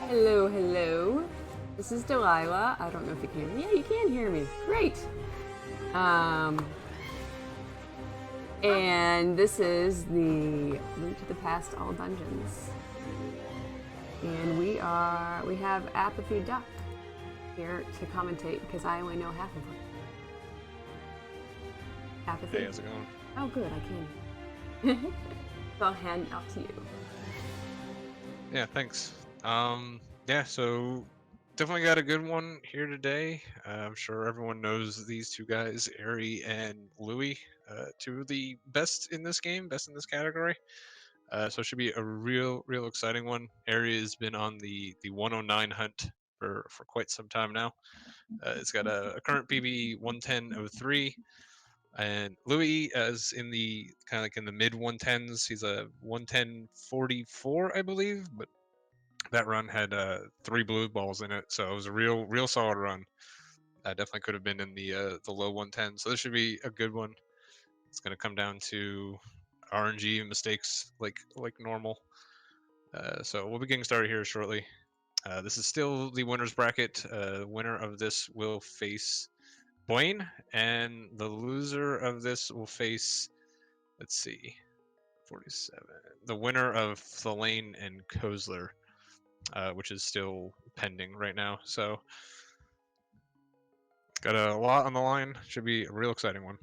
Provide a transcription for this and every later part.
Hello, hello. This is Delilah. I don't know if you can hear me. Yeah, you can hear me. Great. And this is the Link to the Past All Dungeons. And we have Apathy Duck here to commentate because I only know half of it. Apathy? Hey, how's it going? Oh, good, I can. So I'll hand out to you. Yeah, thanks. Yeah, so definitely got a good one here today. I'm sure everyone knows these two guys, Eri and Louie, two of the best in this game, best in this category. So it should be a real exciting one. Eri has been on the 109 hunt for quite some time now. It's got a current PB 110.03. And Louis is in the kind of like in the mid 110s. He's a 110.44, I believe, but that run had 3 blue balls in it, so it was a real solid run. Definitely could have been in the low 110s. So this should be a good one. It's going to come down to RNG mistakes like normal. So we'll be getting started here shortly. This is still the winner's bracket. Winner of this will face Boyne, and the loser of this will face, let's see, 47. The winner of Thalane and Kozler, which is still pending right now. So, got a lot on the line. Should be a real exciting one.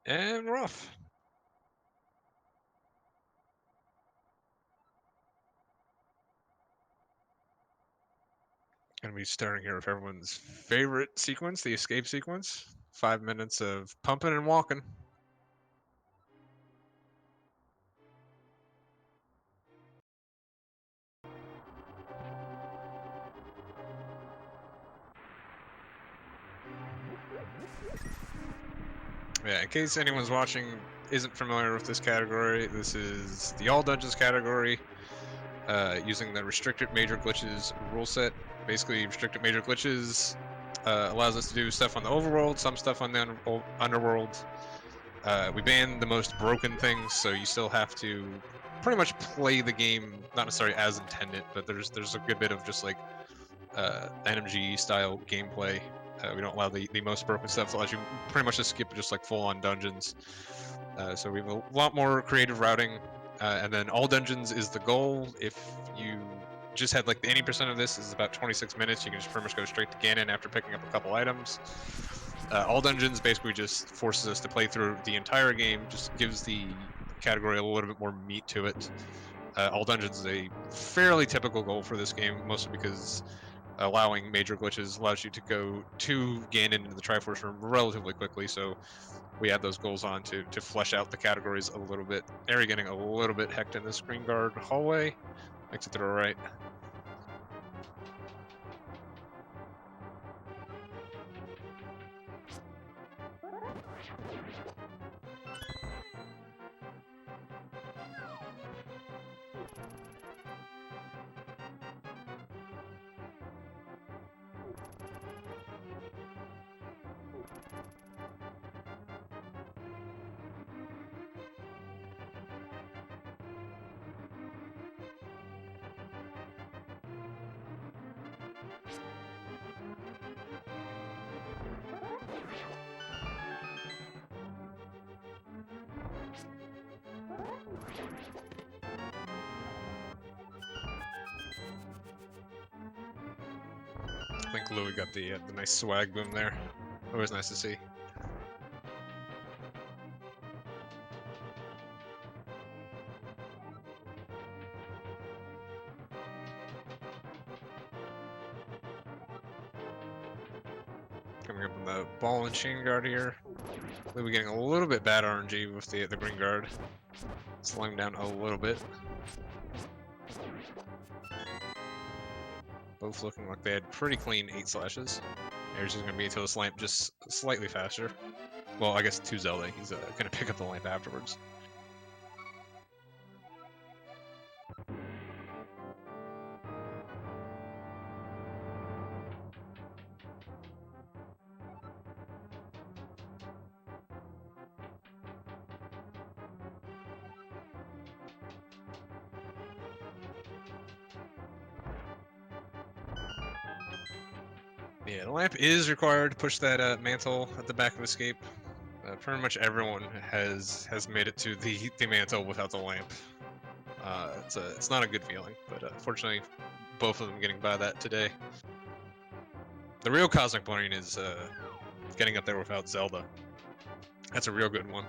And we're off. Gonna be starting here with everyone's favorite sequence, the escape sequence. 5 minutes of pumping and walking. Yeah, in case anyone's watching isn't familiar with this category, this is the All Dungeons category. Using the restricted major glitches rule set. Basically, restricted major glitches allows us to do stuff on the overworld, some stuff on the underworld. We ban the most broken things, so you still have to pretty much play the game, not necessarily as intended, but there's a good bit of just like RMG style gameplay. We don't allow the most broken stuff. It allows you pretty much to skip just like full on dungeons. So we have a lot more creative routing. And then all dungeons is the goal. If you just had like the 80% of this is about 26 minutes, you can just pretty much go straight to Ganon after picking up a couple items. All dungeons basically just forces us to play through the entire game, just gives the category a little bit more meat to it. All dungeons is a fairly typical goal for this game, mostly because allowing major glitches allows you to go to Ganon into the Triforce room relatively quickly, so we add those goals on to flesh out the categories a little bit. Eri getting a little bit hecked in this green guard hallway. Makes it to the right. I think Louis got the nice swag boom there. Always nice to see. Coming up in the ball and chain guard here. Louis getting a little bit bad RNG with the green guard. Slowing down a little bit. Both looking like they had pretty clean 8 slashes. There's just going to be until the slamp just slightly faster. Well, I guess to Zelda. He's gonna pick up the lamp afterwards. Yeah, the lamp is required to push that mantle at the back of Escape. Pretty much everyone has made it to the mantle without the lamp. It's not a good feeling, but fortunately, both of them getting by that today. The real cosmic point is getting up there without Zelda. That's a real good one.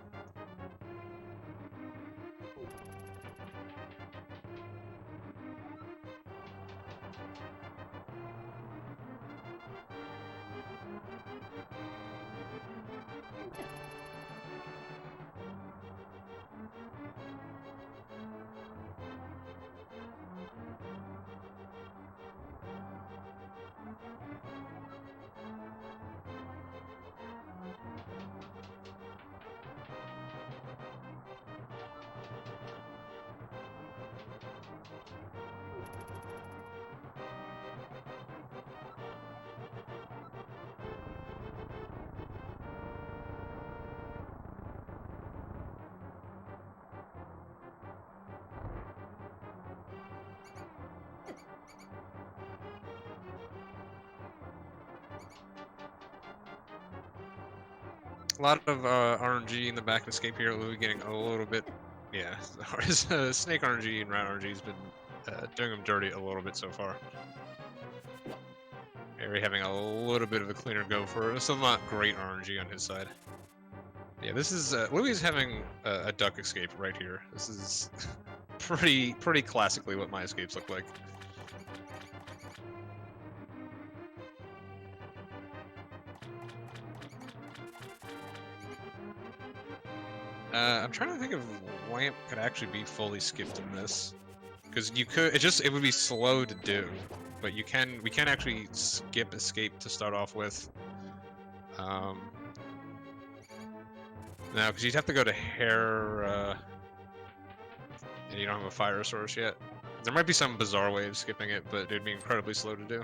A lot of RMG in the back of Escape here. Louis getting a little bit, yeah. His Snake RNG and Rat RNG has been doing him dirty a little bit so far. Harry having a little bit of a cleaner go for it. Still not great RNG on his side. Yeah, this is Louis is having a duck escape right here. This is pretty classically what my escapes look like. I'm trying to think if lamp could actually be fully skipped in this, because you could. It would be slow to do, but we can actually skip escape to start off with. No, because you'd have to go to hair, and you don't have a fire source yet. There might be some bizarre way of skipping it, but it'd be incredibly slow to do.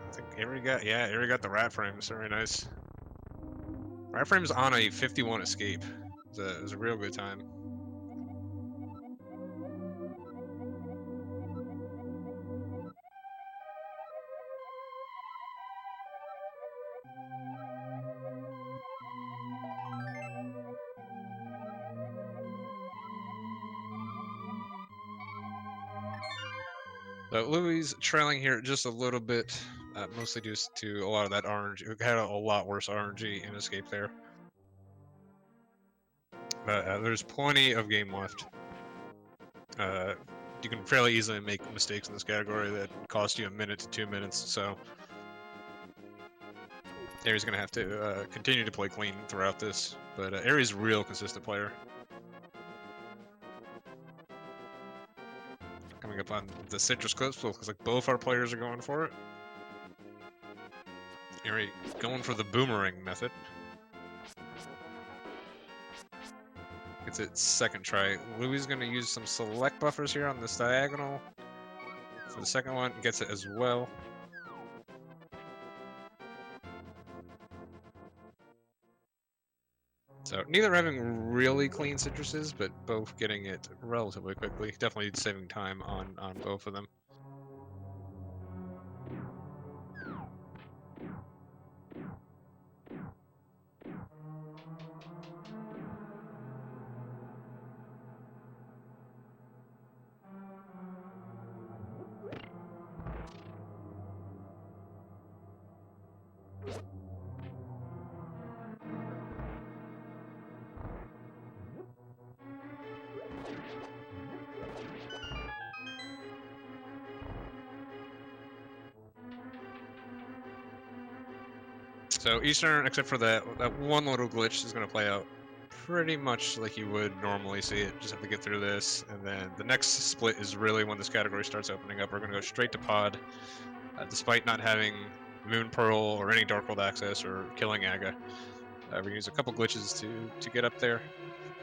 I think Avery got the rat frames. Very nice. Rat frames on a 51 escape. It was a real good time. So Louis trailing here just a little bit, mostly due to a lot of that RNG. We had a lot worse RNG in escape there. But there's plenty of game left. You can fairly easily make mistakes in this category that cost you 1 minute to 2 minutes, so Aries gonna have to continue to play clean throughout this, but Aries is a real consistent player. Coming up on the citrus clips, looks like both our players are going for it. Aries going for the boomerang method. Gets it second try. Louis is gonna use some select buffers here on this diagonal. For the second one, gets it as well. So neither having really clean citruses, but both getting it relatively quickly. Definitely saving time on both of them. So Eastern, except for that one little glitch, is going to play out pretty much like you would normally see it. Just have to get through this, and then the next split is really when this category starts opening up. We're going to go straight to pod, despite not having Moon Pearl or any Dark World access or killing Aga. We use a couple glitches to get up there,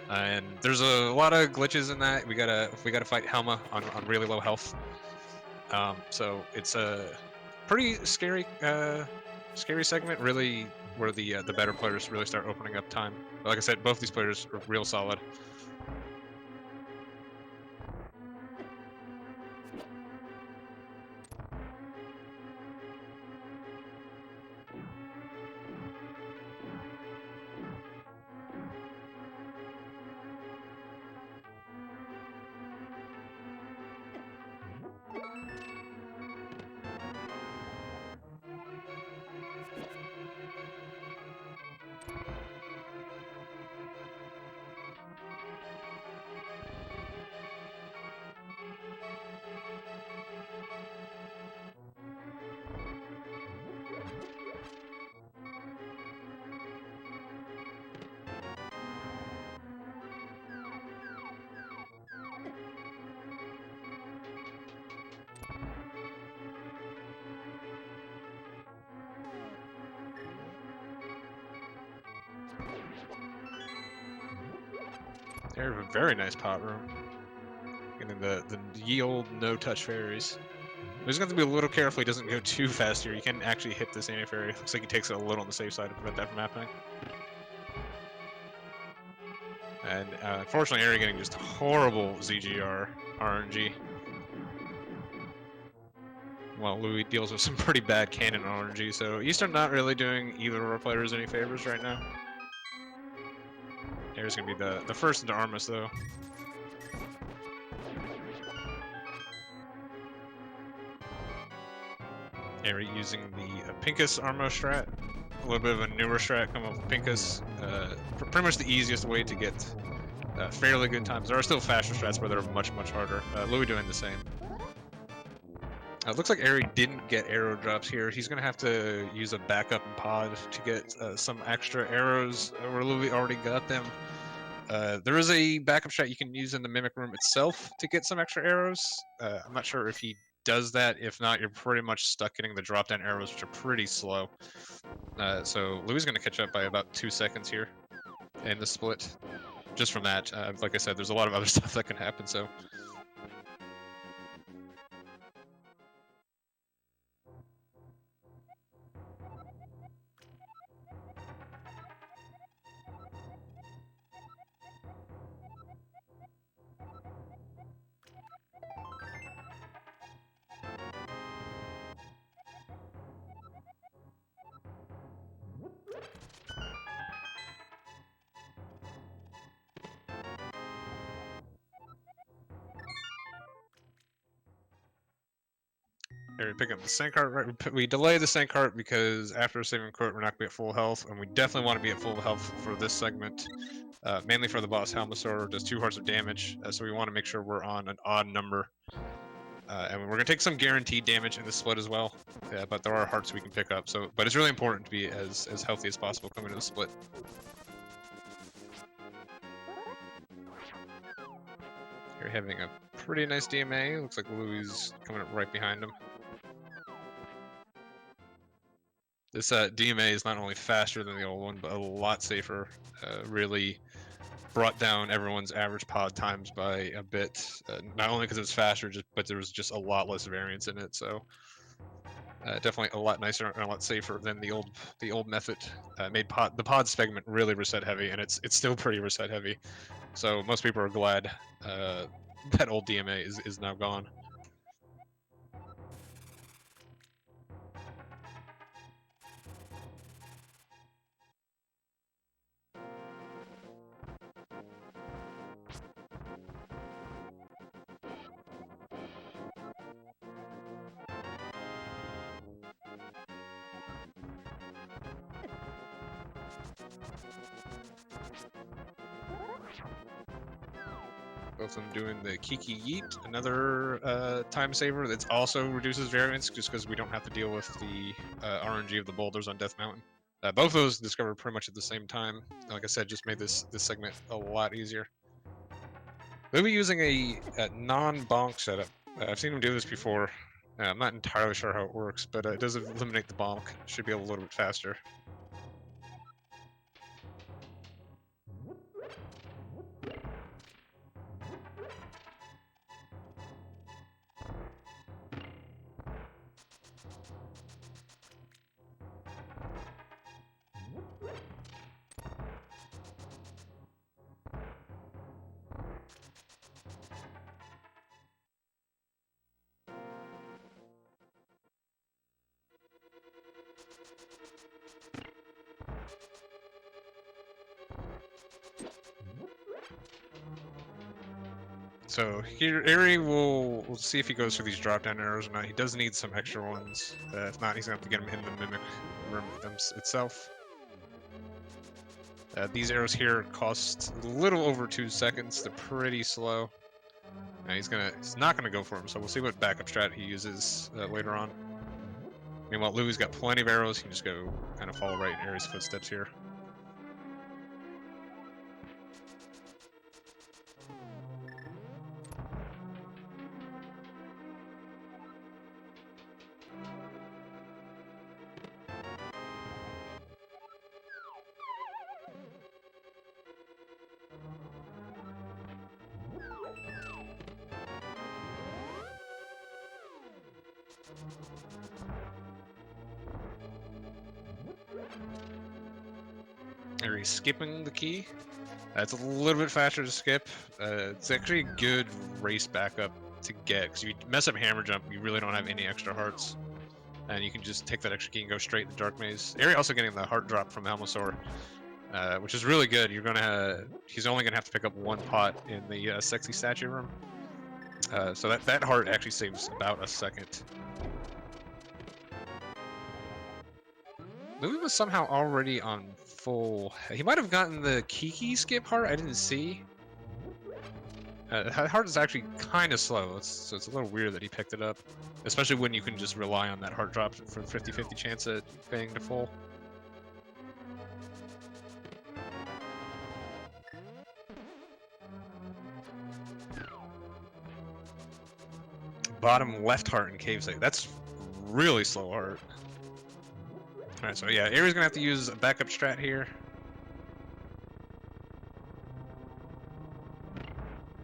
and there's a lot of glitches in that. We gotta fight Helma on really low health. So it's a pretty scary segment, really, where the better players really start opening up time. But like I said, both these players are real solid. They have a very nice pot room. And then the ye old no-touch fairies. We're just going to be a little careful he doesn't go too fast here. You can actually hit this anti-fairy. Looks like he takes it a little on the safe side to prevent that from happening. And unfortunately, Eri getting just horrible ZGR RNG. Well, Louis deals with some pretty bad cannon RNG, so Eastern not really doing either of our players any favors right now. Eri's going to be the first into Armus, though. Eri using the Pincus Armo strat. A little bit of a newer strat coming up with Pincus. Pretty much the easiest way to get fairly good times. There are still faster strats, but they're much, much harder. Louis doing the same. It looks like Eri didn't get arrow drops here. He's going to have to use a backup pod to get some extra arrows where Louis already got them. There is a backup strat you can use in the Mimic Room itself to get some extra arrows. I'm not sure if he does that. If not, you're pretty much stuck getting the drop-down arrows, which are pretty slow. So Louis is going to catch up by about 2 seconds here in the split. Just from that, like I said, there's a lot of other stuff that can happen, so... Here, we pick up the sand cart. Right, we delay the sand cart because after saving court, we're not going to be at full health, and we definitely want to be at full health for this segment, mainly for the boss Helmasaur. Does 2 hearts of damage, so we want to make sure we're on an odd number. And we're going to take some guaranteed damage in the split as well, but there are hearts we can pick up. So, but it's really important to be as healthy as possible coming to the split. You're having a pretty nice DMA. Looks like Louis coming up right behind him. This DMA is not only faster than the old one, but a lot safer. Really brought down everyone's average pod times by a bit. Not only because it's faster, but there was just a lot less variance in it. So definitely a lot nicer and a lot safer than the old method. Made the pod segment really reset heavy, and it's still pretty reset heavy. So most people are glad that old DMA is now gone. Both of them doing the Kiki Yeet, another time saver that also reduces variance just because we don't have to deal with the RNG of the boulders on Death Mountain. Both of those discovered pretty much at the same time. Like I said, just made this segment a lot easier. They'll be using a non-bonk setup. I've seen him do this before. I'm not entirely sure how it works, but it does eliminate the bonk. Should be a little bit faster. So here, Eri will we'll see if he goes for these drop-down arrows or not. He does need some extra ones. If not, he's gonna have to get them in the mimic room itself. These arrows here cost a little over 2 seconds. They're pretty slow. He's not gonna go for them. So we'll see what backup strat he uses later on. Meanwhile, Louie's got plenty of arrows. He can just go kind of follow right in Eri's footsteps here. Eri's skipping the key. It's a little bit faster to skip. It's actually a good race backup to get, because you mess up hammer jump, you really don't have any extra hearts. And you can just take that extra key and go straight in the dark maze. Eri also getting the heart drop from Helmosaur, which is really good. He's only gonna have to pick up 1 pot in the sexy statue room. So that heart actually saves about a second. Louis was somehow already on full. He might have gotten the Kiki skip heart. I didn't see. That heart is actually kind of slow, so it's a little weird that he picked it up, especially when you can just rely on that heart drop for 50-50 chance at paying to full. Bottom left heart in cave site. That's really slow heart. Alright, so yeah, Eri's gonna have to use a backup strat here.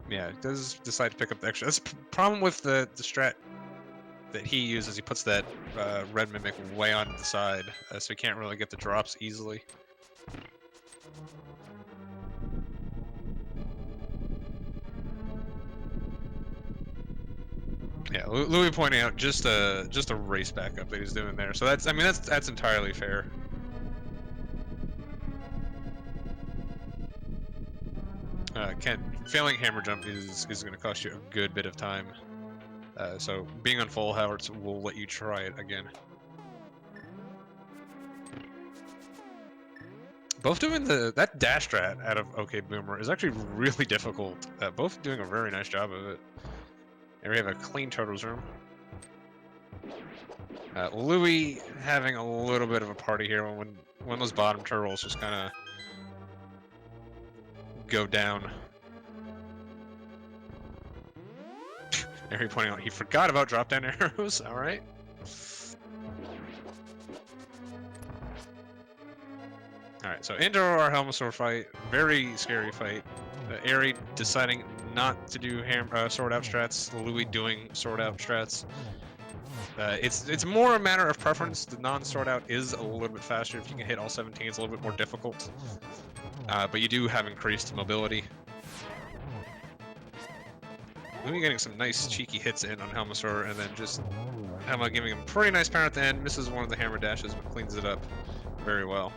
Yeah, it does decide to pick up the extra. That's the problem with the strat that he uses. He puts that red mimic way on the side, so he can't really get the drops easily. Yeah, Louis pointing out just a race backup that he's doing there. So that's entirely fair. Failing hammer jump is going to cost you a good bit of time. So being on full hearts will let you try it again. Both doing that dash strat out of OK Boomer is actually really difficult. Both doing a very nice job of it. And we have a clean turtles room. Louis having a little bit of a party here when those bottom turtles just kind of go down. Eri pointing out he forgot about drop down arrows. All right. All right. So into our Helmosaur fight. Very scary fight. Eri deciding not to do sword out strats. Louis doing sword out strats. It's more a matter of preference. The non-sword out is a little bit faster. If you can hit all 17, it's a little bit more difficult. But you do have increased mobility. Louis getting some nice cheeky hits in on Helmosaur, and then just Helma giving him a pretty nice power at the end. Misses one of the hammer dashes, but cleans it up very well.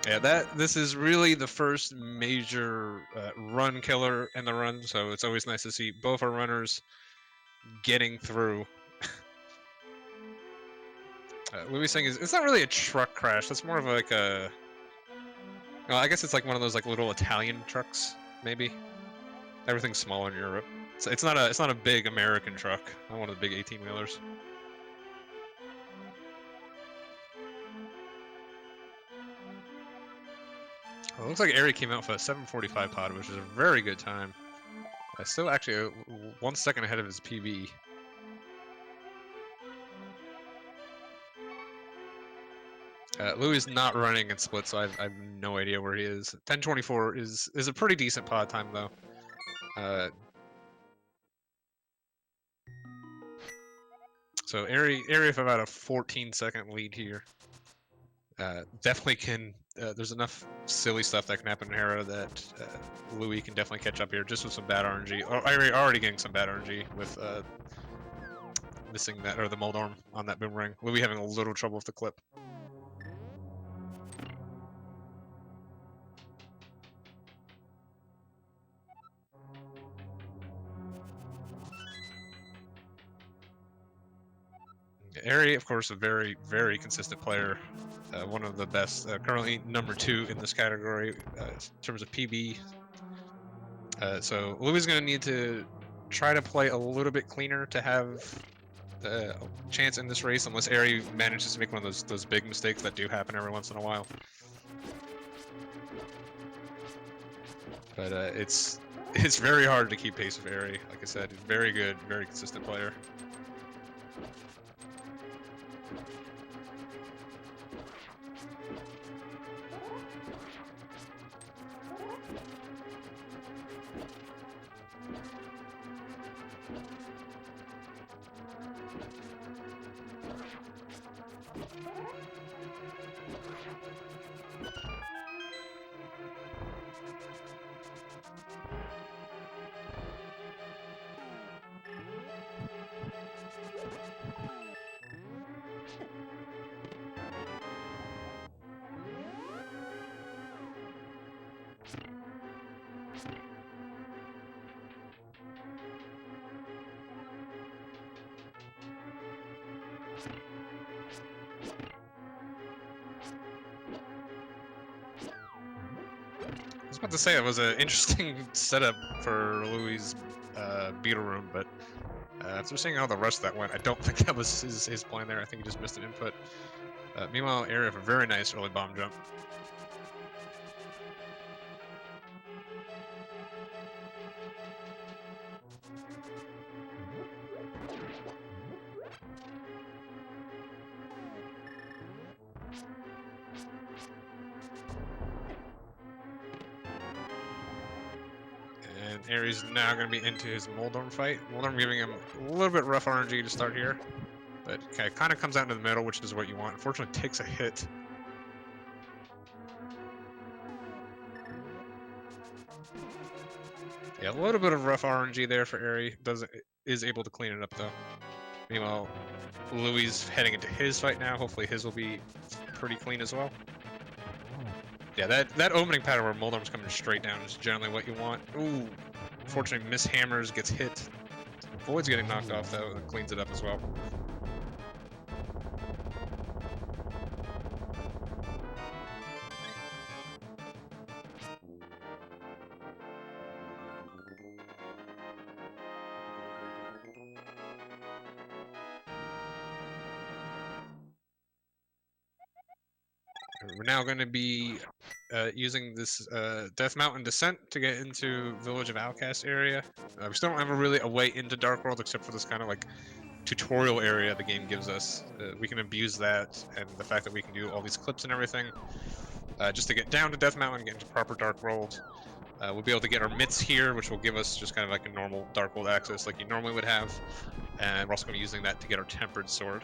Yeah, this is really the first major run killer in the run, so it's always nice to see both our runners getting through. Louis saying it's not really a truck crash. That's more of like a. Well, I guess it's like one of those like little Italian trucks, maybe. Everything's small in Europe. It's not a big American truck. Not one of the big 18-wheelers. Well, it looks like Eri came out for a 7:45 pod, which is a very good time. Still actually 1 second ahead of his PB. Louis is not running in split, so I have no idea where he is. 10:24 is a pretty decent pod time though. So Eri with about a 14-second lead here. Definitely can. There's enough silly stuff that can happen in Hera that Louis can definitely catch up here, just with some bad RNG. Already getting some bad RNG with missing that, or the Moldorm on that boomerang. Louis having a little trouble with the clip. Eri, of course, a very, very consistent player. One of the best, currently #2 in this category in terms of PB. So Louis is going to need to try to play a little bit cleaner to have a chance in this race, unless Eri manages to make one of those big mistakes that do happen every once in a while. But it's very hard to keep pace with Eri. Like I said, very good, very consistent player. I was about to say it was an interesting setup for Louis' beetle room, but after seeing how the rest of that went, I don't think that was his plan there. I think he just missed an input. Meanwhile, Eri with a very nice early bomb jump. And Eri's now going to be into his Moldorm fight. Moldorm giving him a little bit rough RNG to start here, but kind of comes out into the middle, which is what you want. Unfortunately, takes a hit. Yeah, a little bit of rough RNG there for Eri. Is able to clean it up though. Meanwhile, Louis heading into his fight now. Hopefully his will be pretty clean as well. Yeah, that opening pattern where Moldorm's coming straight down is generally what you want. Ooh, unfortunately Miss Hammers gets hit. Void's getting knocked off though, and cleans it up as well. We're now going to be using this Death Mountain Descent to get into Village of Outcast area. We still don't have a way into Dark World except for this kind of like tutorial area the game gives us. We can abuse that and the fact that we can do all these clips and everything just to get down to Death Mountain, get into proper Dark World. We'll be able to get our mitts here, which will give us just kind of like a normal Dark World access like you normally would have. And we're also going to be using that to get our Tempered Sword.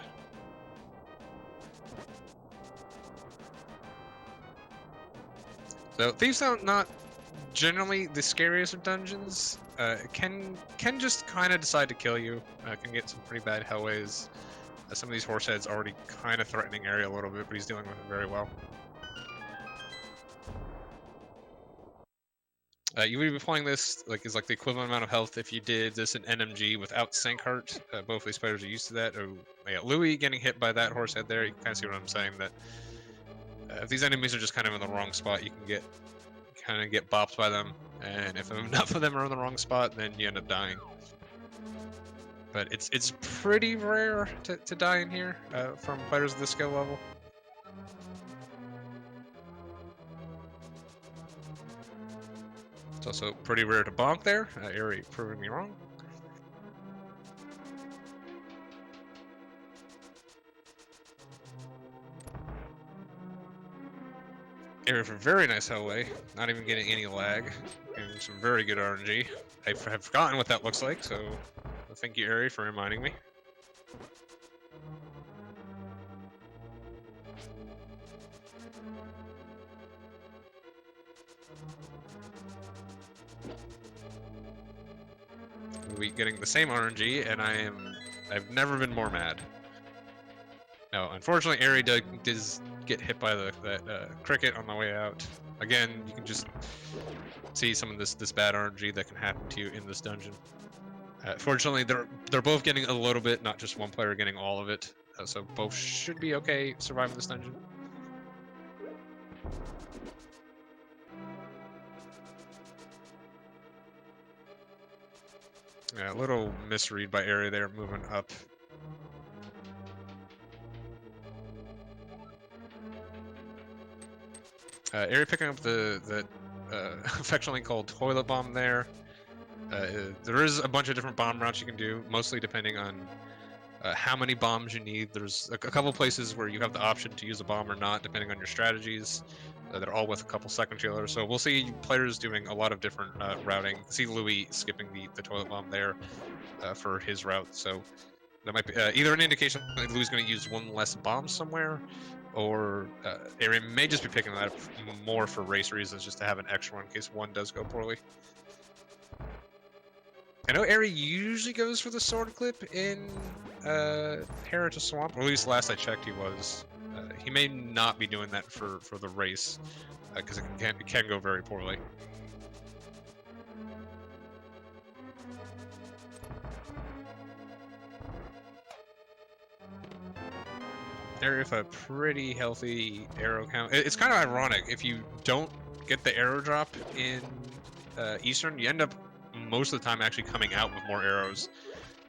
So Thieves Town, not generally the scariest of dungeons. Can just kind of decide to kill you. Can get some pretty bad hellways. Some of these horse heads already kind of threatening Eri a little bit, but he's dealing with it very well. You would be playing this is like the equivalent amount of health if you did this in NMG without Sync Heart. Both these players are used to that. Oh, yeah, Louis getting hit by that horse head there. You can kind of see what I'm saying. That if these enemies are just kind of in the wrong spot, you can get bopped by them. And if enough of them are in the wrong spot, then you end up dying. But it's pretty rare to die in here from players of this skill level. It's also pretty rare to bonk there. Eri proving me wrong. Eri for very nice hellway, not even getting any lag, and some very good RNG. I have forgotten what that looks like, so thank you, Eri, for reminding me. We getting the same RNG, and I've never been more mad. Now, unfortunately, Eri does get hit by that cricket on the way out. Again, you can just see some of this bad RNG that can happen to you in this dungeon. Fortunately, they're both getting a little bit, not just one player getting all of it. So both should be okay surviving this dungeon. Yeah, a little misread by Eri there, moving up. Eri picking up the affectionately called toilet bomb there. There is a bunch of different bomb routes you can do, mostly depending on how many bombs you need. There's a couple places where you have the option to use a bomb or not, depending on your strategies. They're all with a couple second trailers, so we'll see players doing a lot of different routing. See Louis skipping the toilet bomb there for his route, so that might be either an indication that Louis is going to use one less bomb somewhere, or Aaron may just be picking that up more for race reasons, just to have an extra one in case one does go poorly. I know Eri usually goes for the sword clip in Heritage Swamp, or at least last I checked he was. He may not be doing that for the race, because it can go very poorly. Eri with a pretty healthy arrow count. It's kind of ironic, if you don't get the arrow drop in Eastern, you end up most of the time actually coming out with more arrows,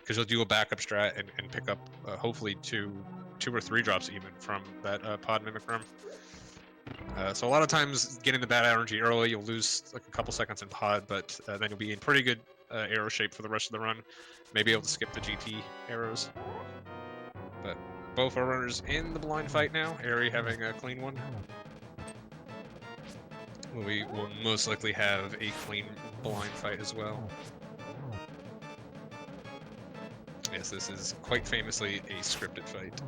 because you'll do a backup strat and pick up hopefully two or three drops even from that pod mimic room. So a lot of times getting the bad RNG early, you'll lose like a couple seconds in pod, but then you'll be in pretty good arrow shape for the rest of the run. Maybe able to skip the GT arrows. But both are runners in the blind fight now. Eri having a clean one. We will most likely have a clean blind fight as well. Yes, this is quite famously a scripted fight.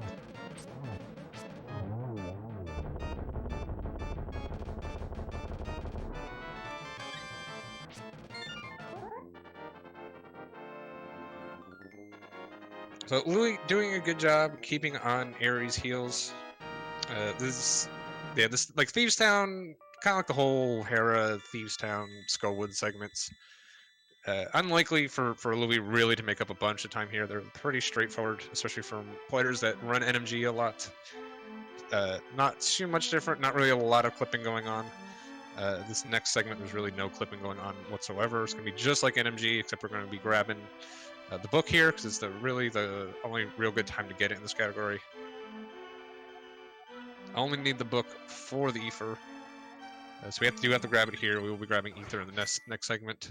So Louis doing a good job keeping on Eri's heels. This like Thieves Town, kind of like the whole Hera, Thieves Town, Skullwood segments. Unlikely for Louis really to make up a bunch of time here. They're pretty straightforward, especially from players that run NMG a lot. Not too much different, not really a lot of clipping going on. This next segment, there's really no clipping going on whatsoever. It's going to be just like NMG, except we're going to be grabbing the book here, because it's really the only real good time to get it in this category. I only need the book for the Ether. So we have to grab it here. We will be grabbing Ether in the next segment.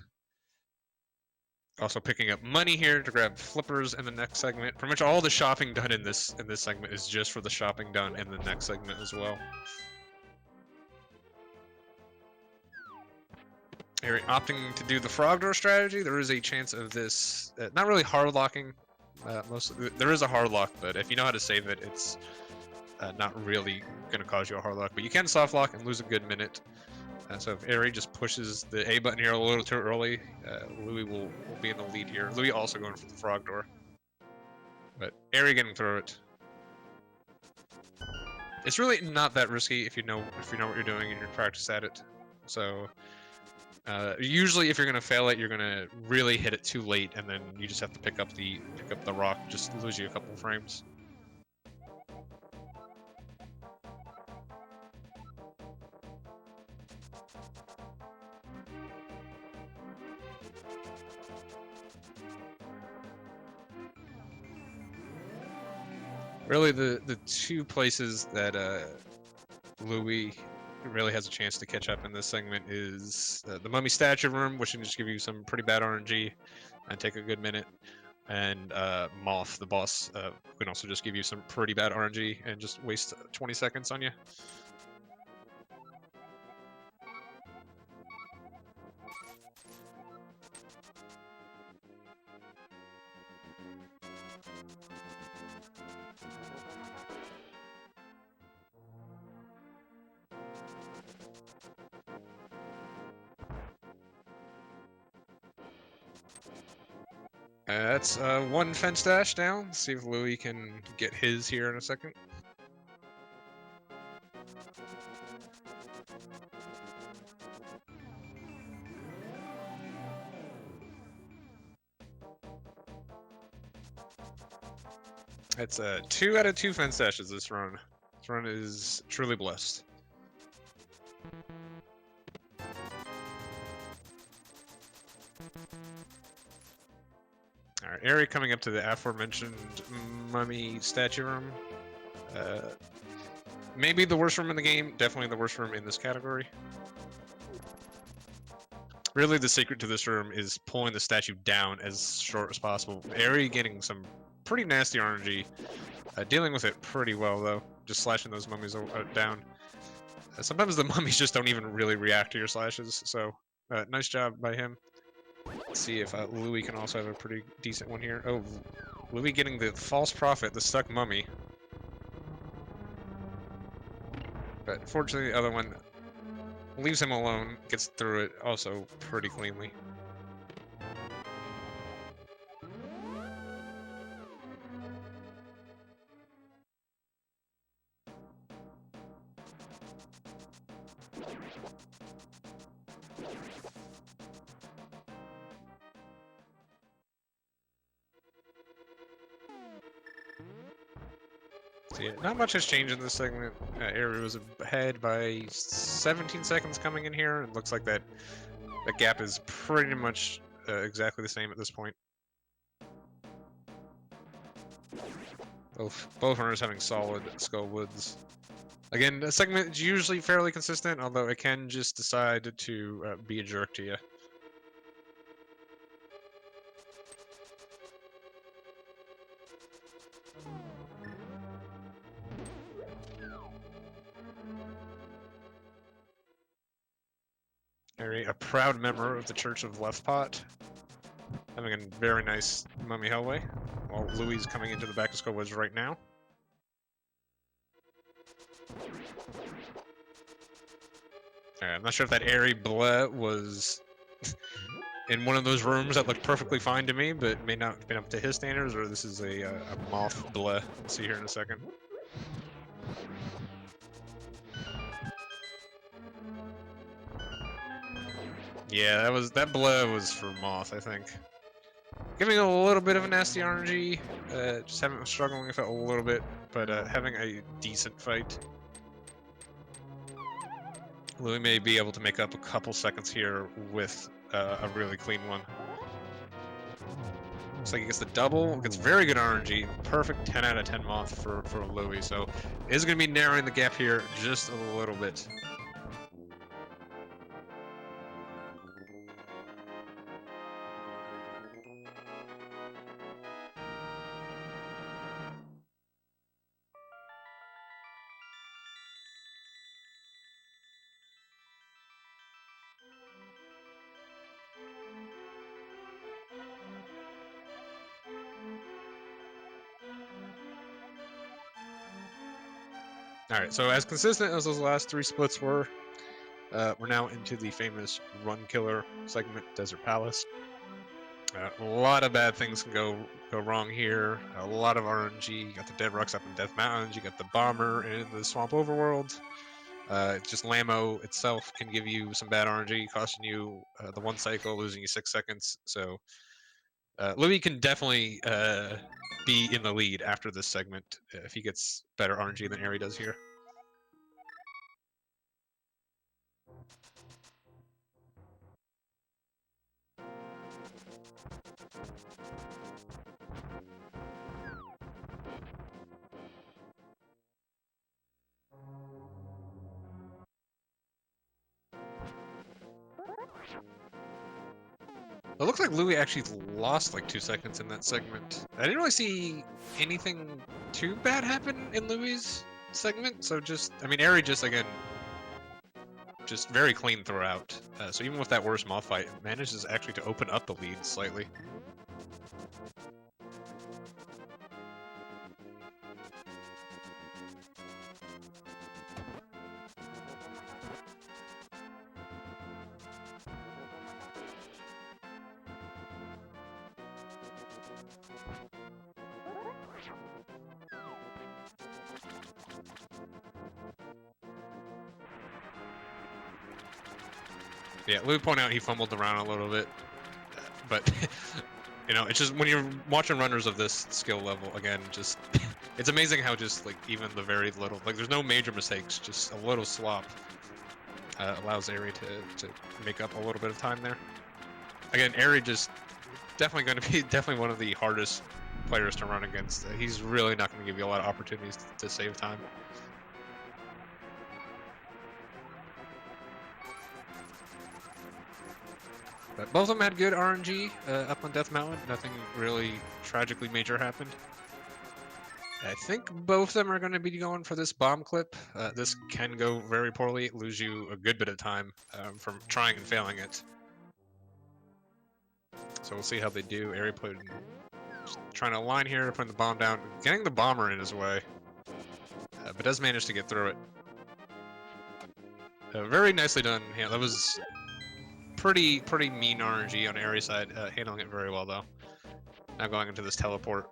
Also picking up money here to grab flippers in the next segment. Pretty much all the shopping done in this segment is just for the shopping done in the next segment as well. Here, opting to do the frog door strategy, there is a chance of this not really hard locking. There is a hard lock, but if you know how to save it, it's not really going to cause you a hard lock. But you can soft lock and lose a good minute. So if Eri just pushes the A button here a little too early, Louis will be in the lead here. Louis also going for the frog door, but Eri getting through it. It's really not that risky if you know what you're doing and you're practiced at it. So Usually, if you're gonna fail it, you're gonna really hit it too late, and then you just have to pick up the rock. Just lose you a couple frames. Really, the two places that Louis really has a chance to catch up in this segment is the mummy statue room, which can just give you some pretty bad RNG and take a good minute, and Moth, the boss, can also just give you some pretty bad RNG and just waste 20 seconds on you. That's one fence dash down. Let's see if Louis can get his here in a second. That's 2 out of 2 fence dashes this run. This run is truly blessed. Alright, Eri coming up to the aforementioned mummy statue room. Maybe the worst room in the game, definitely the worst room in this category. Really, the secret to this room is pulling the statue down as short as possible. Eri getting some pretty nasty RNG, dealing with it pretty well though, just slashing those mummies down. Sometimes the mummies just don't even really react to your slashes, so nice job by him. Let's see if Louis can also have a pretty decent one here. Oh, Louis getting the false prophet, the stuck mummy. But fortunately, the other one leaves him alone, gets through it also pretty cleanly. So yeah, not much has changed in this segment. Eri was ahead by 17 seconds coming in here. It looks like that gap is pretty much exactly the same at this point. Both runners having solid skull woods. Again, the segment is usually fairly consistent, although it can just decide to be a jerk to you. Eri, a proud member of the Church of Left Pot, having a very nice mummy hellway, while Louis is coming into the back of skull woods right now. I'm not sure if that Eri bleh was in one of those rooms that looked perfectly fine to me, but may not have been up to his standards, or this is a moth bleh. We'll see here in a second. Yeah, that bleh was for moth, I think. Giving a little bit of a nasty RNG, just struggling with it a little bit, but having a decent fight. Louis may be able to make up a couple seconds here with a really clean one. Looks like he gets the double, gets very good RNG, perfect 10 out of 10 moth for Louis, so it is going to be narrowing the gap here just a little bit. Alright, so as consistent as those last 3 splits were, we're now into the famous run killer segment, Desert Palace. A lot of bad things can go wrong here. A lot of RNG. You got the Dead Rocks up in Death Mountains. You got the Bomber in the Swamp Overworld. Just Lamo itself can give you some bad RNG, costing you the 1 cycle, losing you 6 seconds. So Louis can definitely be in the lead after this segment if he gets better RNG than Eri does here. It looks like Louis actually lost like 2 seconds in that segment. I didn't really see anything too bad happen in Louis' segment, so just, I mean, Eri just, again, just very clean throughout. So even with that worst mob fight, it manages actually to open up the lead slightly. Yeah, Louis pointed out he fumbled around a little bit, but you know, it's just when you're watching runners of this skill level, again, just it's amazing how just like even the very little, like there's no major mistakes, just a little slop allows Eri to make up a little bit of time there. Again, Eri just definitely going to be definitely one of the hardest players to run against. He's really not going to give you a lot of opportunities to save time. But both of them had good RNG up on Death Mountain. Nothing really tragically major happened. I think both of them are going to be going for this bomb clip. This can go very poorly, lose you a good bit of time from trying and failing it. So we'll see how they do. Eri trying to align here, putting the bomb down, getting the bomber in his way, but does manage to get through it. Very nicely done. Yeah, that was pretty mean RNG on Eri's side, handling it very well though. Now going into this teleport.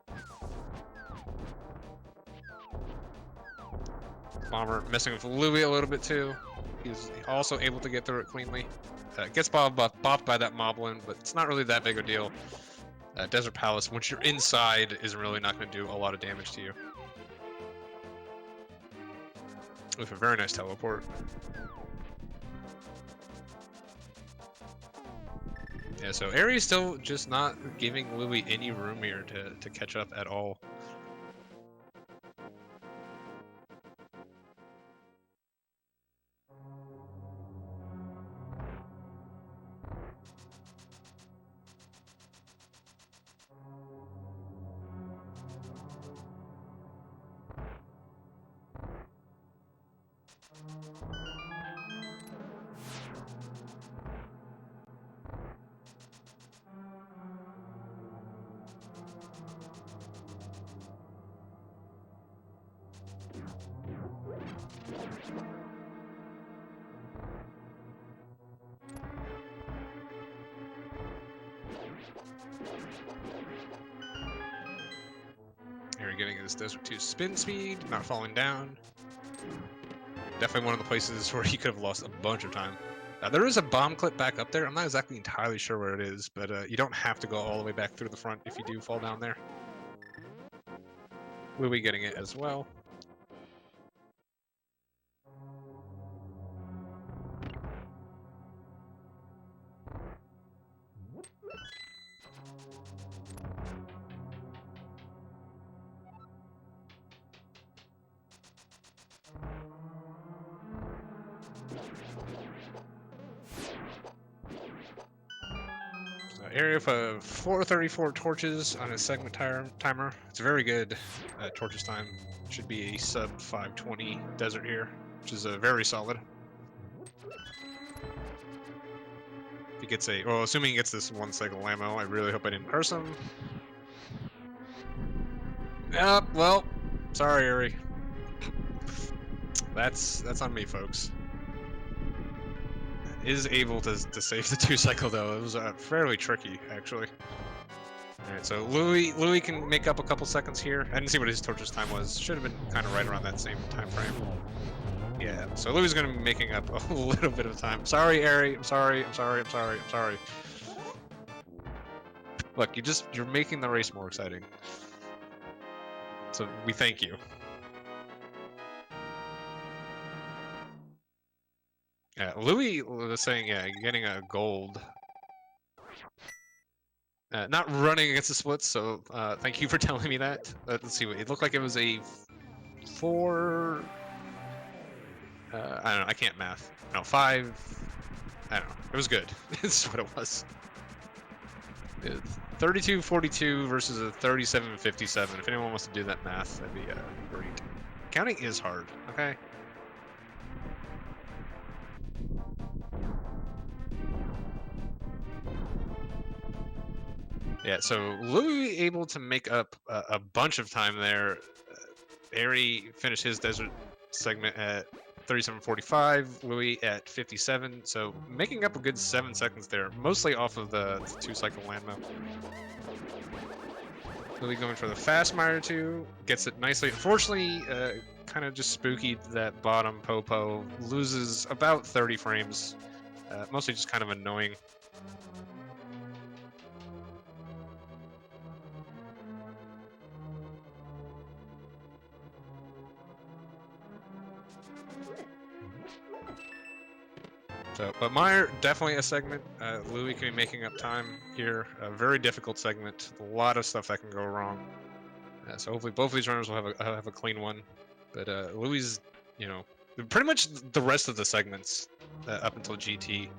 Bomber messing with Louis a little bit too. He's also able to get through it cleanly. Gets bopped by that moblin, but it's not really that big a deal. Desert Palace, once you're inside, is really not going to do a lot of damage to you. With a very nice teleport. Yeah, so Eri's still just not giving Louis any room here to catch up at all. Eri getting his Desert 2 spin speed, not falling down. Definitely one of the places where he could have lost a bunch of time. There is a bomb clip back up there. I'm not exactly entirely sure where it is, but you don't have to go all the way back through the front if you do fall down there. Louis getting it as well. Eri for 434 torches on his segment timer. It's very good torches time. Should be a sub 520 desert here, which is very solid. If he gets well, assuming he gets this 1 cycle ammo, I really hope I didn't curse him. Well, sorry, Eri. That's on me, folks. Is able to save the 2 cycle though. It was fairly tricky actually. All right, so Louis can make up a couple seconds here. I didn't see what his torches time was. Should have been kind of right around that same time frame. Yeah, so Louis is going to be making up a little bit of time. Sorry, Eri. I'm sorry. Look, you're making the race more exciting. So we thank you. Yeah, Louis was saying, yeah, getting a gold. Not running against the splits, so thank you for telling me that. Let's see, it looked like it was a 4... I don't know, I can't math. No, 5... I don't know. It was good. That's what it was. 32-42 versus a 37-57. If anyone wants to do that math, that'd be great. Counting is hard, okay? Yeah, so Louis able to make up a bunch of time there. Eri finished his desert segment at 37:45, Louis at 57, so making up a good 7 seconds there, mostly off of the 2-cycle landmill. Louis going for the fast mire 2, gets it nicely. Unfortunately, kind of just spooky that bottom popo, loses about 30 frames, mostly just kind of annoying. So, but Meyer, definitely a segment. Louis can be making up time here. A very difficult segment. A lot of stuff that can go wrong. So hopefully both of these runners will have a clean one. But Louis, you know, pretty much the rest of the segments up until GT,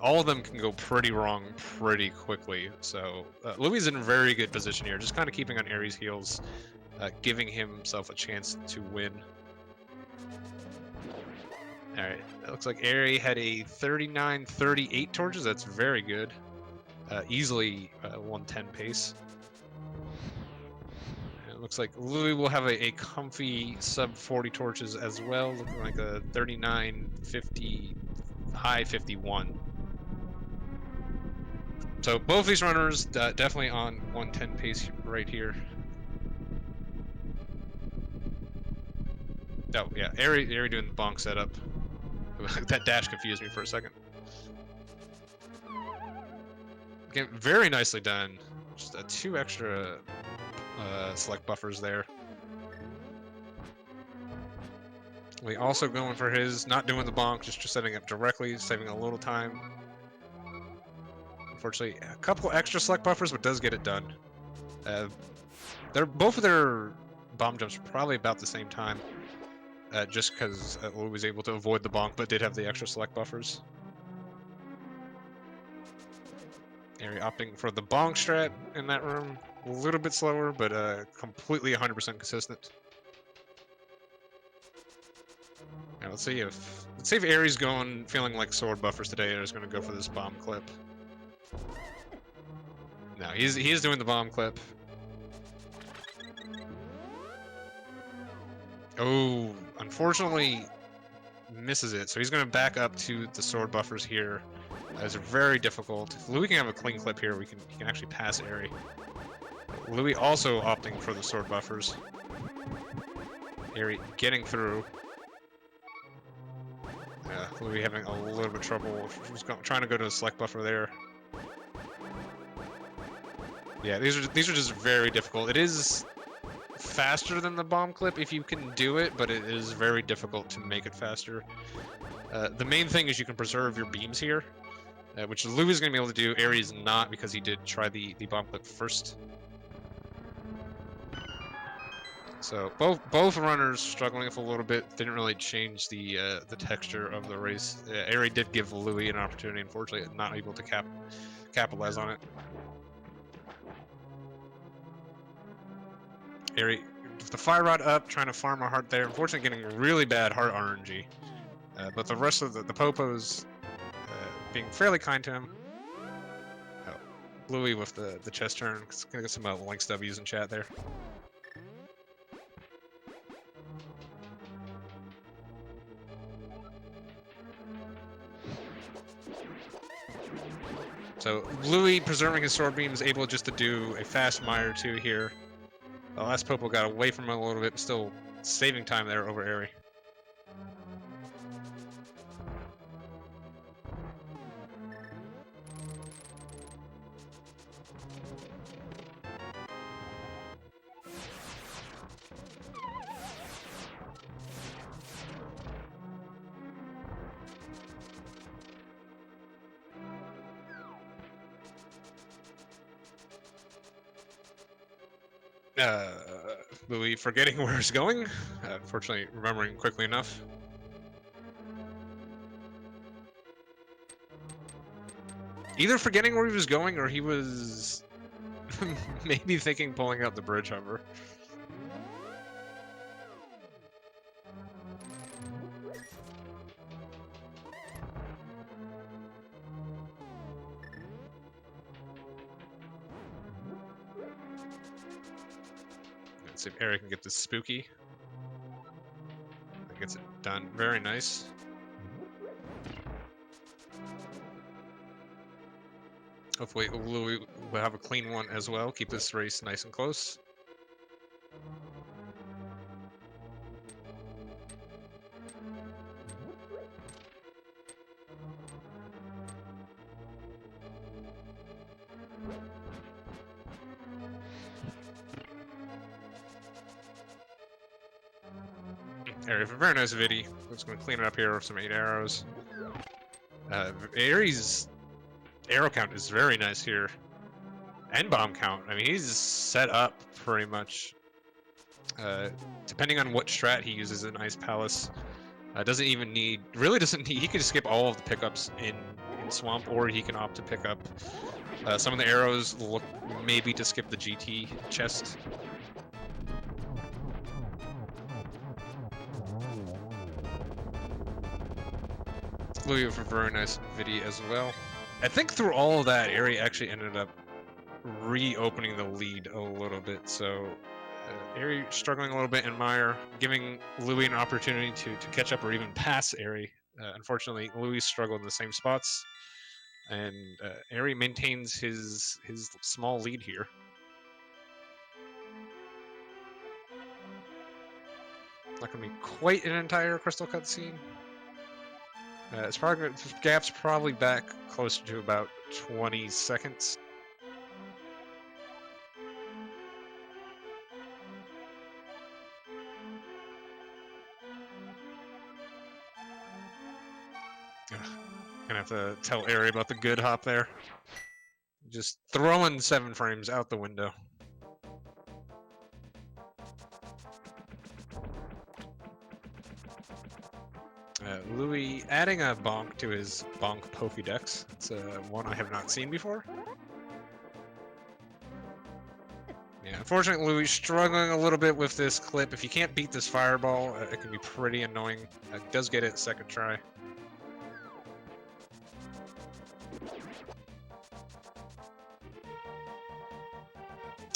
all of them can go pretty wrong pretty quickly. So Louis is in a very good position here, just kind of keeping on Eri's heels, giving himself a chance to win. Alright, it looks like Eri had a 39-38 torches. That's very good. Easily 110 pace. And it looks like Louis will have a comfy sub 40 torches as well, looking like a 39-50, high 51. So both these runners definitely on 110 pace right here. Oh yeah, Eri doing the bonk setup. That dash confused me for a second. Again, very nicely done. Just 2 extra select buffers there. We also going for his, not doing the bonk, just setting up directly, saving a little time. Unfortunately, a couple extra select buffers, but does get it done. Both of their bomb jumps are probably about the same time. Just because Louis was able to avoid the bonk, but did have the extra select buffers. Eri opting for the bonk strat in that room. A little bit slower, but completely 100% consistent. Now let's see if Eri's feeling like sword buffers today, and is going to go for this bomb clip. No, he is doing the bomb clip. Oh, unfortunately misses it, so he's going to back up to the sword buffers here. Those are very difficult. If Louis can have a clean clip here, he can actually pass Eri. Louis also opting for the sword buffers. Eri getting through. Louis having a little bit of trouble. He's trying to go to the select buffer there. Yeah, these are just very difficult. It is faster than the bomb clip if you can do it, but it is very difficult to make it faster. The main thing is you can preserve your beams here, which Louis is going to be able to do. Eri is not, because he did try the bomb clip first. So both runners struggling with a little bit. Didn't really change the texture of the race. Eri did give Louis an opportunity. Unfortunately, not able to capitalize on it. Eri with the fire rod up, trying to farm a heart there. Unfortunately, getting really bad heart RNG. But the rest of the popos being fairly kind to him. Oh, Louis with the chest turn. Gonna get some links W's in chat there. So Louis, preserving his sword beam, is able just to do a fast mire 2 here. The last popo got away from him a little bit, but still saving time there over Eri. Louis forgetting where he's going. Fortunately, remembering quickly enough. Either forgetting where he was going, or he was maybe thinking pulling out the bridge hover. Let's see if Eric can get this spooky. That gets it done. Very nice. Hopefully Louis will have a clean one as well. Keep this race nice and close. Area for a very nice viddy. I'm just going to clean it up here with some 8 arrows. Aries' arrow count is very nice here. And bomb count. I mean, he's set up pretty much. Depending on what strat he uses in Ice Palace, doesn't even need, really doesn't need, he could skip all of the pickups in Swamp, or he can opt to pick up some of the arrows, look maybe to skip the GT chest. Louis with a very nice viddy as well. I think through all of that, Ari actually ended up reopening the lead a little bit, so Ari struggling a little bit in Mire, giving Louis an opportunity to catch up or even pass Ari. Unfortunately, Louis struggled in the same spots, and Ari maintains his small lead here. Not going to be quite an entire crystal cutscene. It's probably, gap's probably back closer to about 20 seconds. Gonna have to tell Ari about the good hop there. Just throwing 7 frames out the window. Louis adding a bonk to his bonk Pokédex. It's one I have not seen before. Yeah, unfortunately, Louis struggling a little bit with this clip. If you can't beat this fireball, it can be pretty annoying. Does get it second try.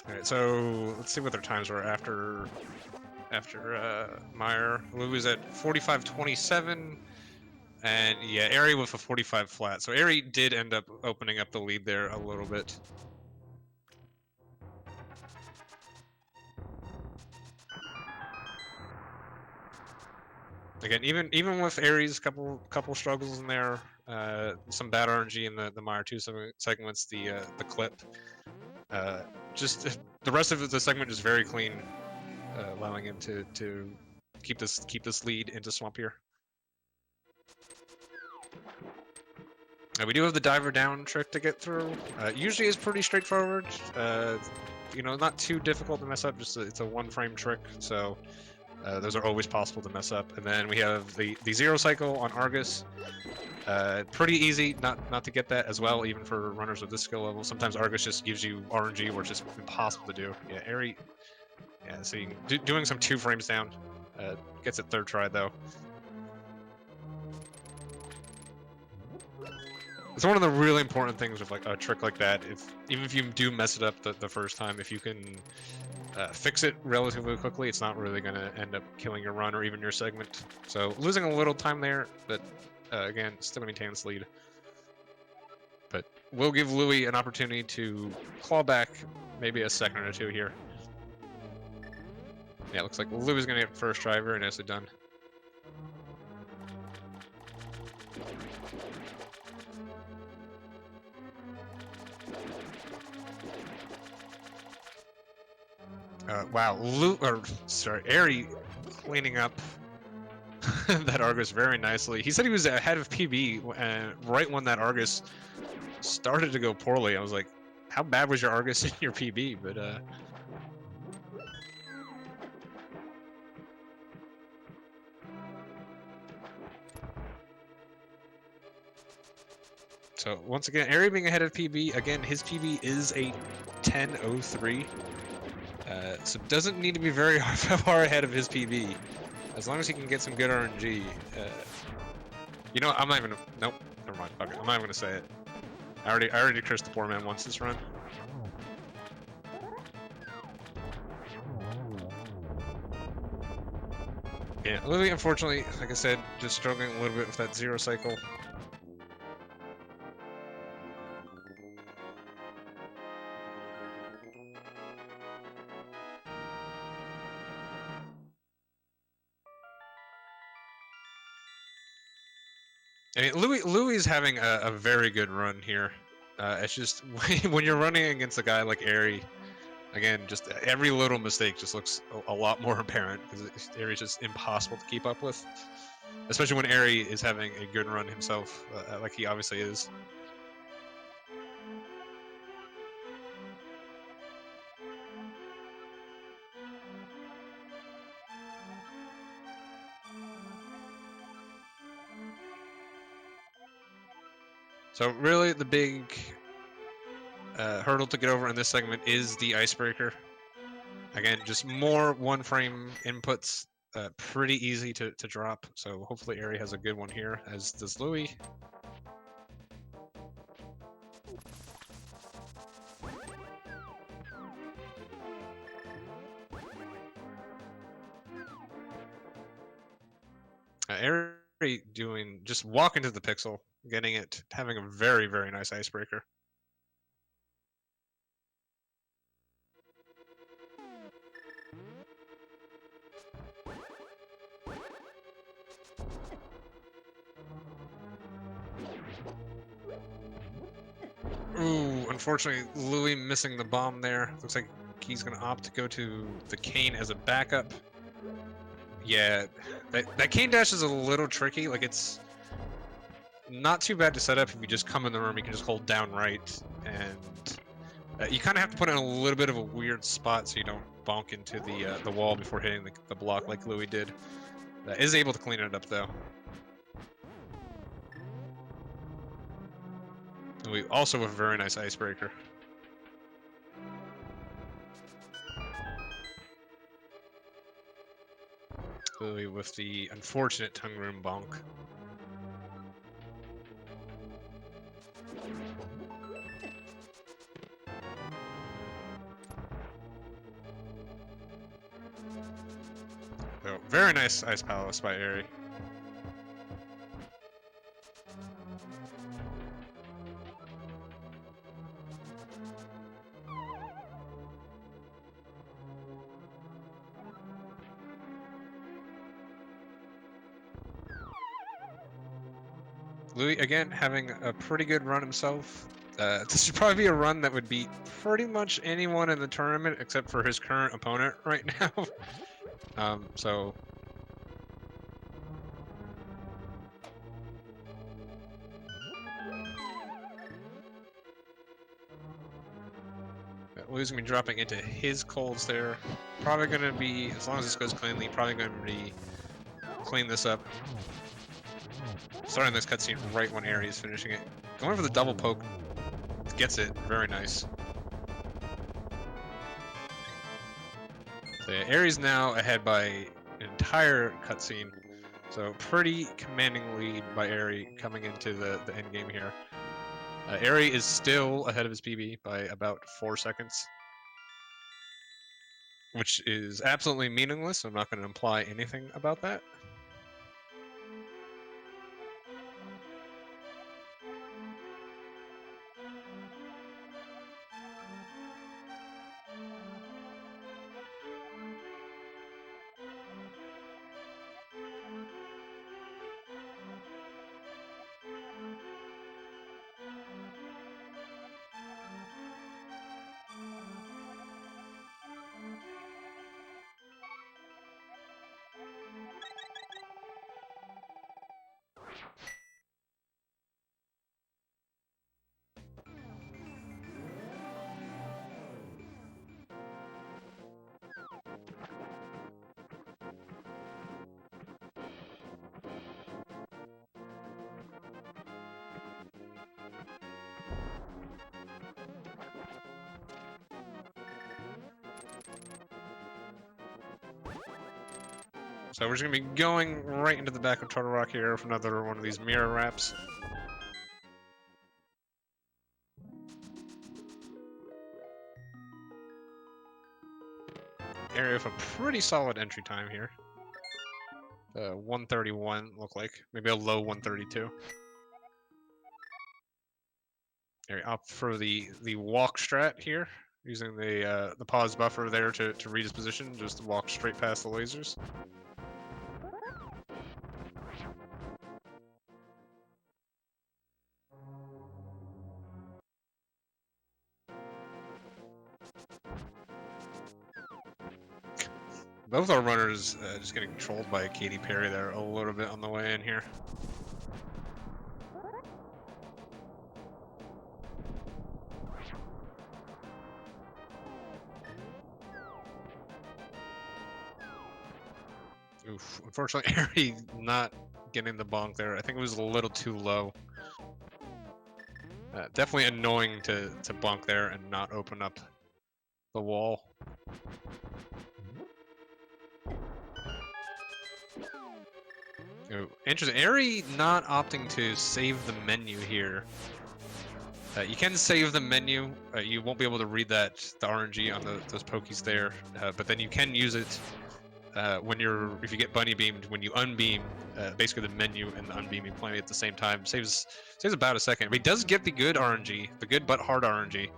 Alright, so let's see what their times were after Meyer. Louis was at 45.27, and yeah, Ari with a 45 flat. So Ari did end up opening up the lead there a little bit. Again, even with Ari's couple struggles in there, some bad RNG in the Meyer 2 segments, the clip. Just the rest of the segment is very clean, allowing him to keep this lead into Swamp here. We do have the diver down trick to get through. Usually is pretty straightforward. You know, not too difficult to mess up. Just it's a 1-frame trick, so those are always possible to mess up. And then we have the 0 cycle on Argus. Pretty easy not to get that as well, even for runners of this skill level. Sometimes Argus just gives you RNG where it's just impossible to do. Yeah, Ari. Yeah, so doing some 2 frames down. Gets it 3rd try though. It's one of the really important things with like a trick like that. Even if you do mess it up the first time, if you can fix it relatively quickly, it's not really going to end up killing your run or even your segment. So losing a little time there, but again, still maintain this lead. But we'll give Louis an opportunity to claw back maybe a second or 2 here. Yeah, it looks like Louis is going to get first try. Very nicely done. Wow, Ari cleaning up that Argus very nicely. He said he was ahead of PB right when that Argus started to go poorly. I was like, how bad was your Argus in your PB? But So once again, Eri being ahead of PB. Again, his PB is a 10:03. So doesn't need to be very far ahead of his PB. As long as he can get some good RNG. You know what? I'm not even. Nope. Never mind. Okay, I'm not even gonna say it. I already cursed the poor man once this run. Yeah, Lily, unfortunately, like I said, just struggling a little bit with that zero cycle. I mean, Louis is having a very good run here. It's just when you're running against a guy like Eri, again, just every little mistake just looks a lot more apparent because Eri's just impossible to keep up with. Especially when Eri is having a good run himself, like he obviously is. So really, the big hurdle to get over in this segment is the icebreaker. Again, just more one-frame inputs, pretty easy to drop. So hopefully Eri has a good one here, as does Louis. Eri doing just walk into the pixel, getting it, having a very, very nice icebreaker. Ooh, unfortunately, Louis missing the bomb there. Looks like he's gonna opt to go to the cane as a backup. Yeah, that cane dash is a little tricky. Like, it's not too bad to set up if you just come in the room. You can just hold down right, and you kind of have to put it in a little bit of a weird spot so you don't bonk into the wall before hitting the block like Louis did. Is able to clean it up though. Louis also with a very nice icebreaker. Louis with the unfortunate tongue room bonk. So, very nice ice palace by Eri. Louis, again, having a pretty good run himself. This should probably be a run that would beat pretty much anyone in the tournament except for his current opponent right now. So... Louis gonna be dropping into his colds there. Probably gonna be, as long as this goes cleanly, probably gonna be clean this up. Starting this cutscene right when Eri is finishing it. Going for the double poke. Gets it. Very nice. So yeah, Eri's now ahead by an entire cutscene. So pretty commanding lead by Eri coming into the end game here. Eri is still ahead of his PB by about 4 seconds. Which is absolutely meaningless. So I'm not going to imply anything about that. So we're just gonna be going right into the back of Turtle Rock here for another one of these mirror wraps. Area with a pretty solid entry time here. 131 look like, maybe a low 132. Area up for the walk strat here, using the pause buffer there to read his position, just walk straight past the lasers. Both our runners just getting controlled by Katy Perry there a little bit on the way in here. Oof, unfortunately, Eri not getting the bonk there. I think it was a little too low. Definitely annoying to bonk there and not open up the wall. Oh, interesting. Eri not opting to save the menu here. You can save the menu. You won't be able to read the RNG on those pokies there, but then you can use it if you get bunny beamed, when you unbeam, basically the menu and the unbeaming playing at the same time saves about a second. But he does get the good RNG, the good but hard RNG.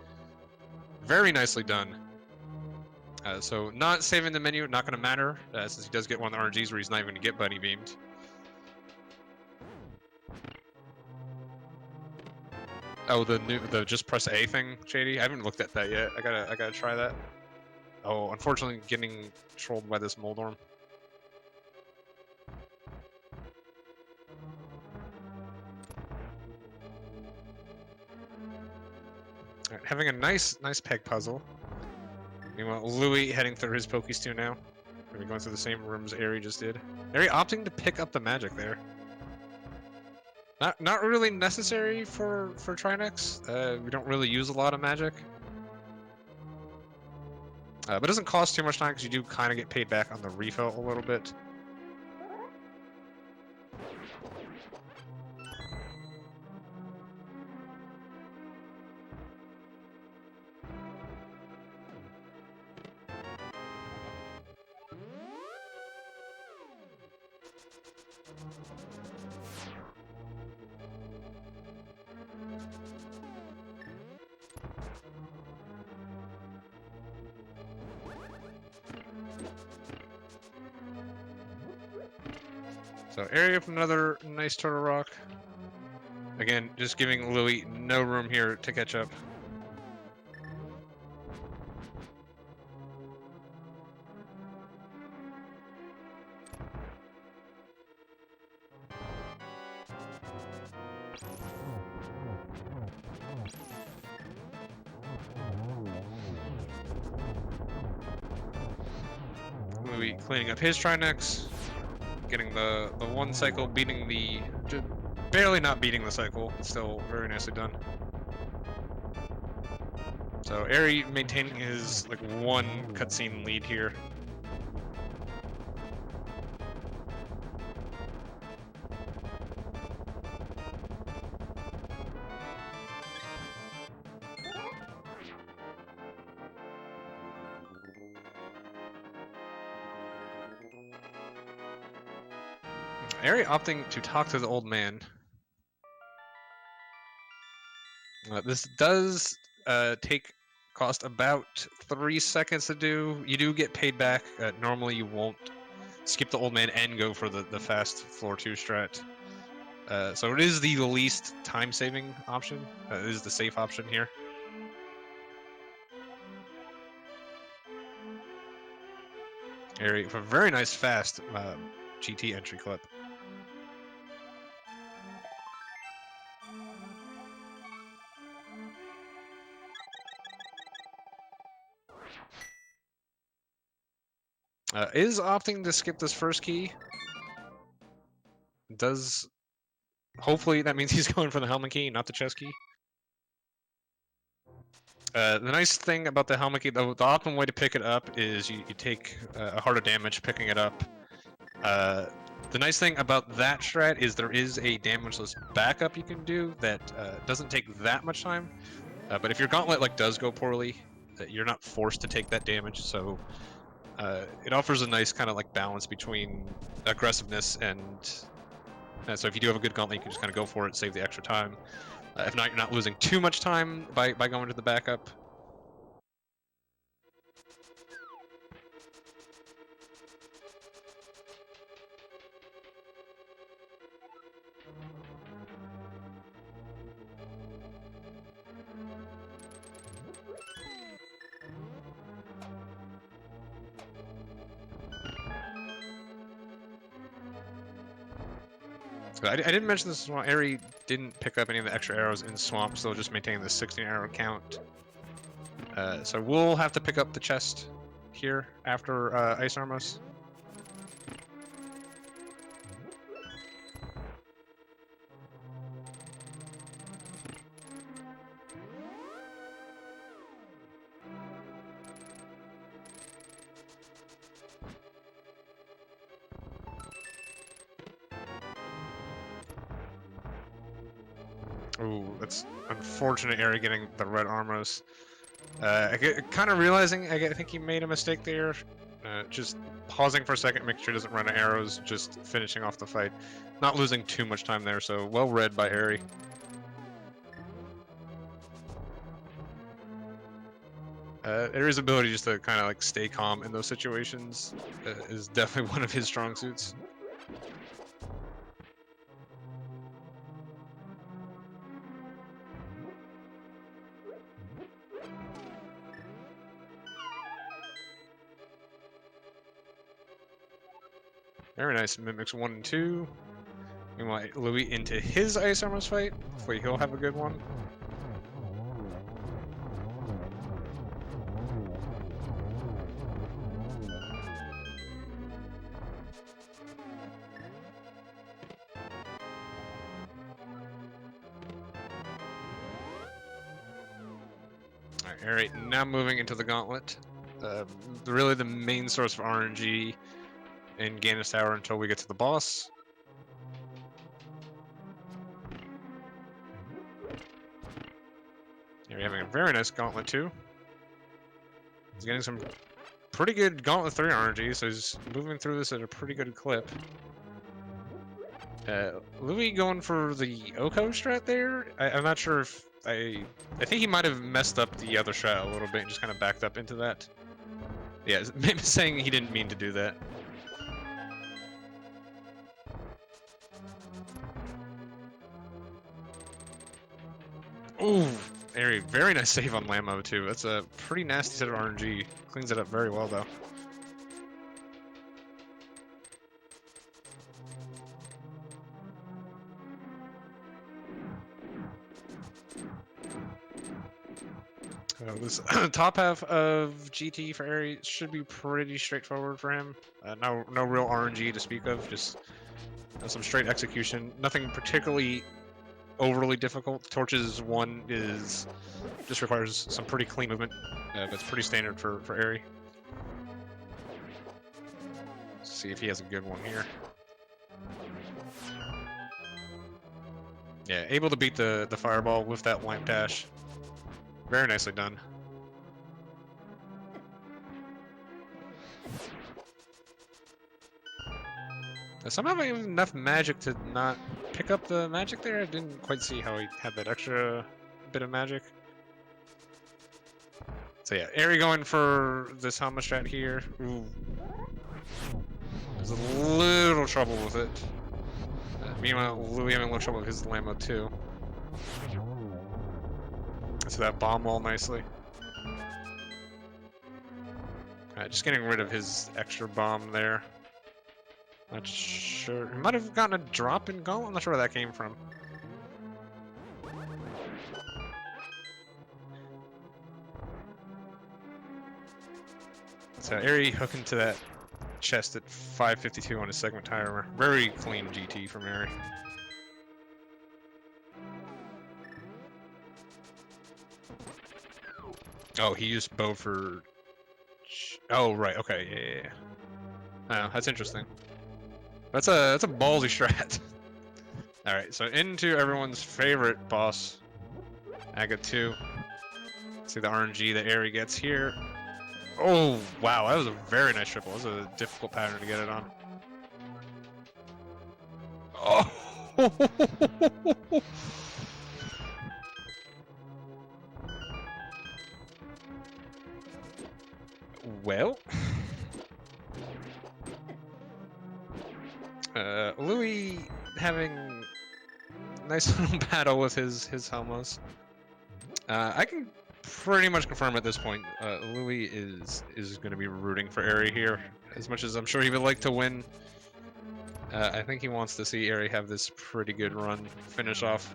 Very nicely done. So not saving the menu, not going to matter, since he does get one of the RNGs where he's not even going to get bunny beamed. Oh, the just press A thing, Shady. I haven't looked at that yet. I gotta try that. Oh, unfortunately, getting trolled by this Moldorm. All right, having a nice peg puzzle. Meanwhile, Louis heading through his Pokies too now. Maybe going through the same rooms Eri just did. Eri opting to pick up the magic there. Not really necessary for Trinex. We don't really use a lot of magic. But it doesn't cost too much time because you do kind of get paid back on the refill a little bit. So area from another nice Turtle Rock. Again, just giving Louis no room here to catch up. Louis cleaning up his Trinex. Getting the one cycle, beating barely not beating the cycle, but still very nicely done. So Eri maintaining his one cutscene lead here. Eri opting to talk to the old man. This does cost about 3 seconds to do. You do get paid back. Normally you won't skip the old man and go for the fast floor 2 strat. So it is the least time-saving option. It is the safe option here. Eri with a very nice fast GT entry clip. Is opting to skip this first key. Hopefully that means he's going for the helmet key, not the chest key. The nice thing about the helmet key, the optimal way to pick it up is you take a harder damage picking it up. The nice thing about that strat is there is a damageless backup you can do that doesn't take that much time. But if your gauntlet like does go poorly, you're not forced to take that damage. So it offers a nice kind of like balance between aggressiveness and so if you do have a good gauntlet, you can just kind of go for it, save the extra time. If not, you're not losing too much time by going to the backup. So I didn't mention this as well. Eri didn't pick up any of the extra arrows in Swamp, so just maintaining the 16 arrow count. So we'll have to pick up the chest here after Ice Armos. Ooh, that's unfortunate. Eri getting the red Armos. Kind of realizing, I think he made a mistake there. Just pausing for a second, make sure he doesn't run out of arrows, just finishing off the fight. Not losing too much time there, so well read by Eri. Eri's ability just to kind of like stay calm in those situations is definitely one of his strong suits. Very nice. Mimics 1 and 2. Meanwhile, Louis into his Ice Armors fight. Hopefully he'll have a good one. Alright, Eri now moving into the Gauntlet. Really the main source of RNG in Ganis Tower until we get to the boss. Here we're having a very nice Gauntlet too. He's getting some pretty good Gauntlet 3 RNG, so he's moving through this at a pretty good clip. Louis going for the Oko strat there? I'm not sure if I think he might have messed up the other strat a little bit and just kind of backed up into that. Yeah, maybe saying he didn't mean to do that. Ooh, Eri, very nice save on Lammo too. That's a pretty nasty set of RNG. Cleans it up very well though. This top half of GT for Eri should be pretty straightforward for him. No real RNG to speak of, just some straight execution. Nothing particularly overly difficult. Torches 1 is just requires some pretty clean movement. That's pretty standard for Eri. Let's see if he has a good one here. Yeah, able to beat the fireball with that lamp dash. Very nicely done. Somehow I have enough magic to not pick up the magic there. I didn't quite see how he had that extra bit of magic. So yeah, Eri going for this Helma strat here. Ooh. There's a little trouble with it. Meanwhile, Louis having a little trouble with his Lammo too. So that bomb wall nicely. Just getting rid of his extra bomb there. Not sure. He might have gotten a drop in Gauntlet. I'm not sure where that came from. So Eri hooking to that chest at 552 on his segment timer. Very clean GT from Eri. Oh, he used bow for... Oh, right, okay, yeah. Oh, that's interesting. That's a ballsy strat. All right, so into everyone's favorite boss, Aga 2. See the RNG that Eri gets here. Oh wow, that was a very nice triple. That was a difficult pattern to get it on. Oh. Well, Louis having a nice little battle with his Helmas. I can pretty much confirm at this point, Louis is going to be rooting for Eri here. As much as I'm sure he would like to win, I think he wants to see Eri have this pretty good run finish off.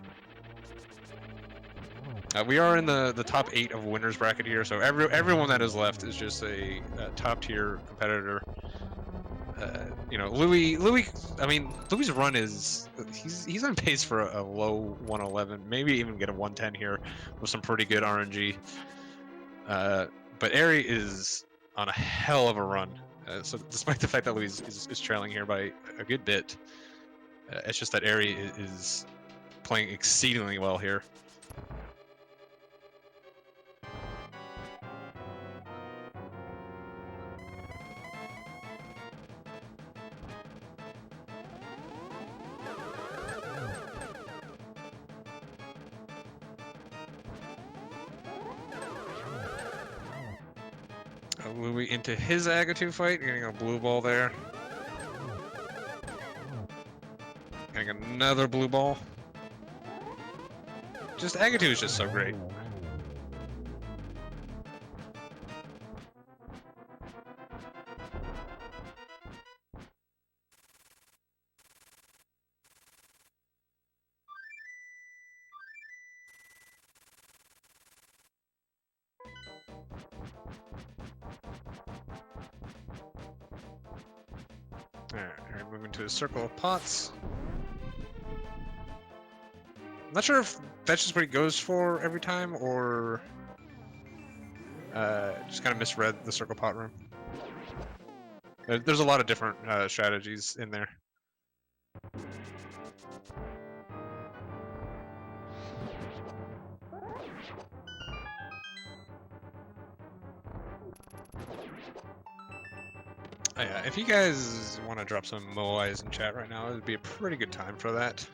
We are in the top 8 of winners bracket here, so everyone that is left is just a top tier competitor. You know, Louis. I mean, Louis' run is he's on pace for a low 111, maybe even get a 110 here with some pretty good RNG. But Eri is on a hell of a run. So despite the fact that Louis is trailing here by a good bit, it's just that Eri is playing exceedingly well here. Louis into his Agatu fight, getting a blue ball there. Getting another blue ball. Just Agatu is just so great. Alright, moving to a circle of pots. I'm not sure if that's just what he goes for every time, or just kind of misread the circle pot room. There's a lot of different strategies in there. Oh, yeah, if you guys want to drop some Moais in chat right now, it would be a pretty good time for that.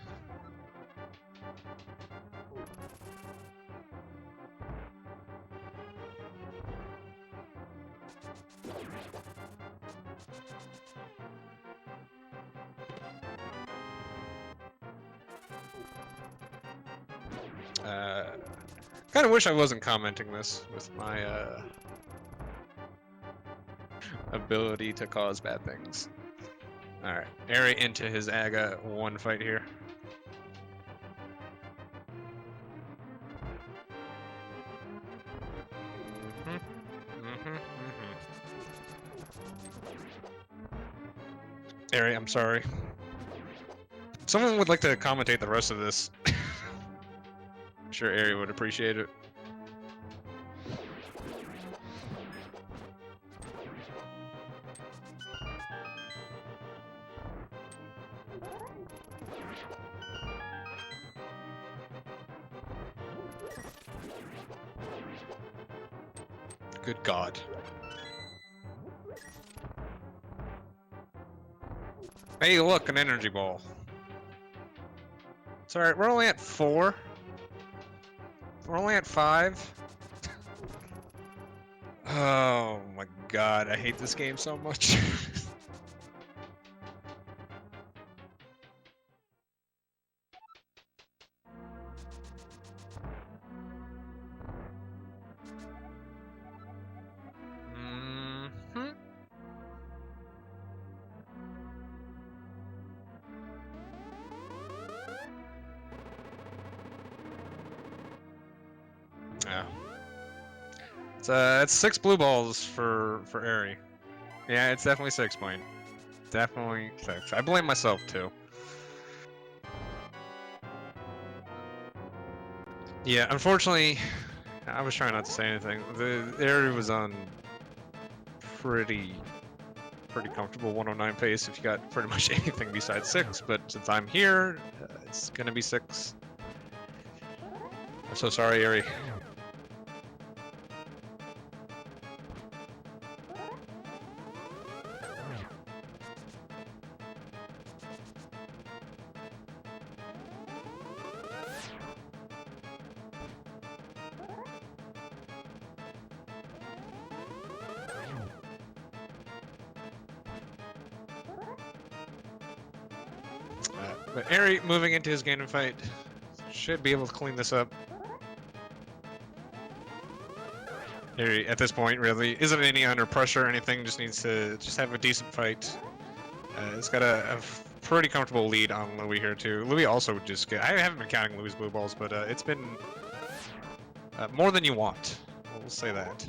Kind of wish I wasn't commenting this with my ability to cause bad things. Alright, Eri into his Aga 1 fight here. Eri, I'm sorry. Someone would like to commentate the rest of this. I'm sure Eri would appreciate it. Good God. Hey, look, an energy ball. It's alright, we're only at 4. We're only at 5. Oh my God, I hate this game so much. Yeah. It's 6 blue balls for Eri. Yeah, it's definitely 6 point. Definitely 6. I blame myself too. Yeah, unfortunately, I was trying not to say anything. The Eri was on pretty pretty comfortable 109 pace if you got pretty much anything besides 6, but since I'm here, it's gonna be 6. I'm so sorry, Eri. But Eri moving into his Ganon fight should be able to clean this up. Eri, at this point, really isn't any under pressure or anything. Just needs to have a decent fight. It's got a pretty comfortable lead on Louis here too. Louis also just I haven't been counting Louis' blue balls, but it's been more than you want. We'll say that.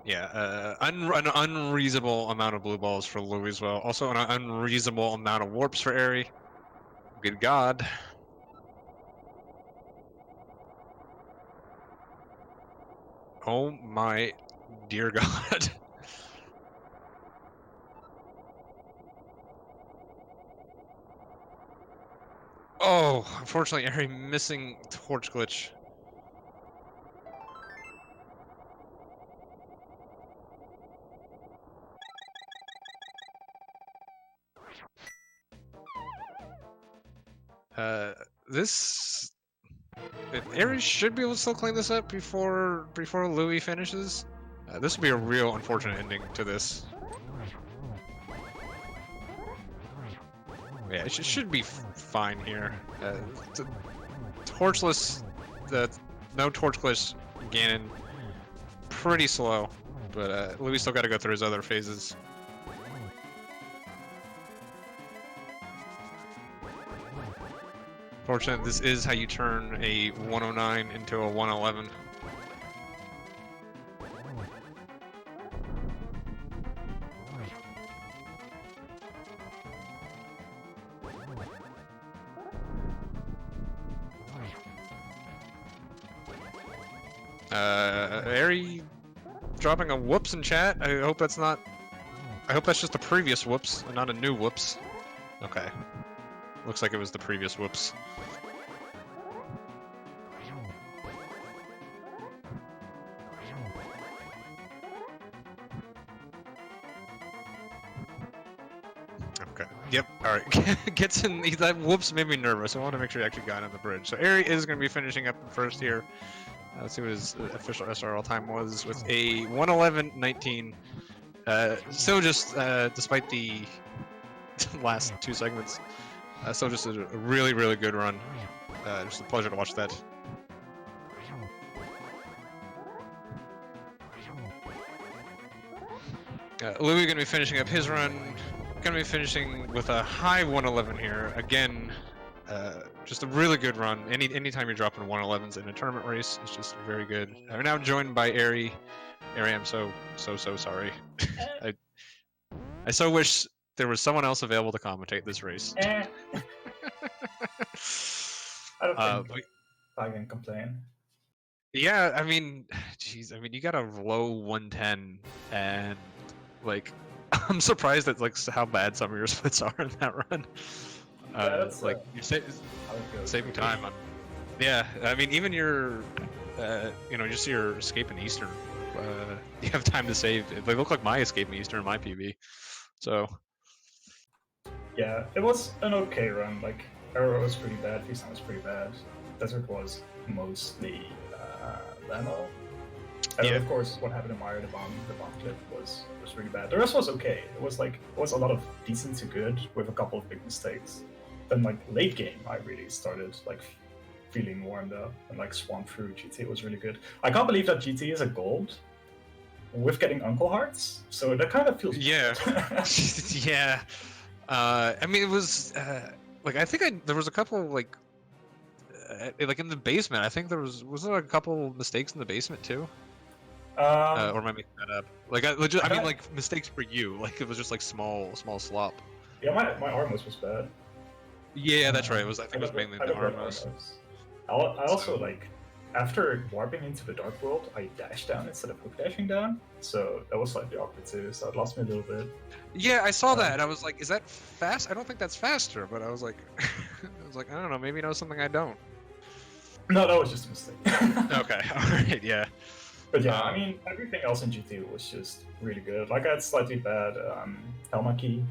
Yeah, an unreasonable amount of blue balls for Louis as well. Also an unreasonable amount of warps for Eri. Good God. Oh my dear God. Oh, unfortunately, Eri missing torch glitch. This Eri should be able to still clean this up before Louis finishes. This would be a real unfortunate ending to this. Yeah, it should be fine here. Torchless, no torch glitch Ganon, pretty slow, but Louis still got to go through his other phases. Fortunately, this is how you turn a 109 into a 111. Eri dropping a whoops in chat. I hope that's not. I hope that's just the previous whoops and not a new whoops. Okay. Looks like it was the previous whoops. Okay. Yep. All right. Gets in. That whoops made me nervous. I want to make sure he actually got on the bridge. So Eri is going to be finishing up in first here. Let's see what his official SRL time was with a 1:11.19. Still just, despite the last 2 segments, still just a really, really good run. Just a pleasure to watch that. Louis gonna be finishing up his run. Gonna be finishing with a high 1:11 here. Again, just a really good run. Anytime you're dropping 1:11s in a tournament race, it's just very good. I'm now joined by Eri. Eri, I'm so sorry. I so wish there was someone else available to commentate this race. I don't think I can complain. Yeah, I mean, jeez, I mean, you got a low 110, and like, I'm surprised at like how bad some of your splits are in that run. Like you're saving time. Yeah, I mean, even your, just your escape in Eastern, you have time to save. They look like my escape in Eastern in my PB. So. Yeah, it was an okay run. Like, Eriror was pretty bad, Feastan was pretty bad. Desert was mostly Leno. And yeah. Of course, what happened in Mario, the bomb clip was really bad. The rest was okay. It was a lot of decent to good with a couple of big mistakes. Then like late game, I really started like feeling warmed up and like swamped through GT. It was really good. I can't believe that GT is a gold with getting Uncle Hearts. So that kind of feels yeah. Yeah. I mean, it was like I think there was a couple like in the basement. I think there was there a couple mistakes in the basement too. Or am I making that up? Like I mean, like mistakes for you. Like it was just like small slop. Yeah, my Armos was bad. Yeah, that's right. It was I think it was mainly the Armos. I also like after warping into the Dark World, I dashed down instead of hook dashing down, so that was slightly awkward too. So it lost me a little bit. Yeah, I saw that. And I was like, "Is that fast?" I don't think that's faster, but I was like, I don't know. Maybe he knows something I don't. No, that was just a mistake. Okay, all right, yeah. But yeah, I mean, everything else in GT was just really good. Like I had slightly bad Helma key.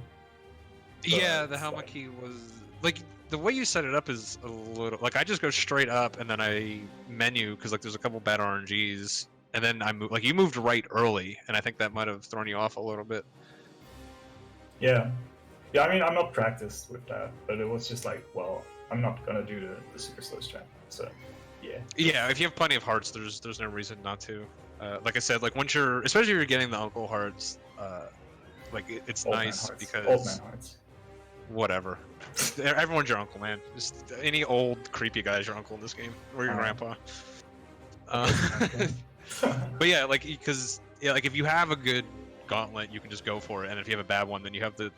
Yeah, the Helma key was like the way you set it up is a little like I just go straight up and then I menu because like there's a couple bad RNGs and then I move like you moved right early and I think that might have thrown you off a little bit. Yeah, yeah. I mean, I'm not practiced with that, but it was just like, well, I'm not gonna do the super slow strat, so yeah. Yeah, if you have plenty of hearts, there's no reason not to. Like I said, like once you're especially if you're getting the uncle hearts, like it's Old nice man because old man hearts. Whatever. Everyone's your uncle, man. Just any old creepy guy's your uncle in this game, or your grandpa. But yeah, like because like if you have a good gauntlet, you can just go for it, and if you have a bad one, then you have the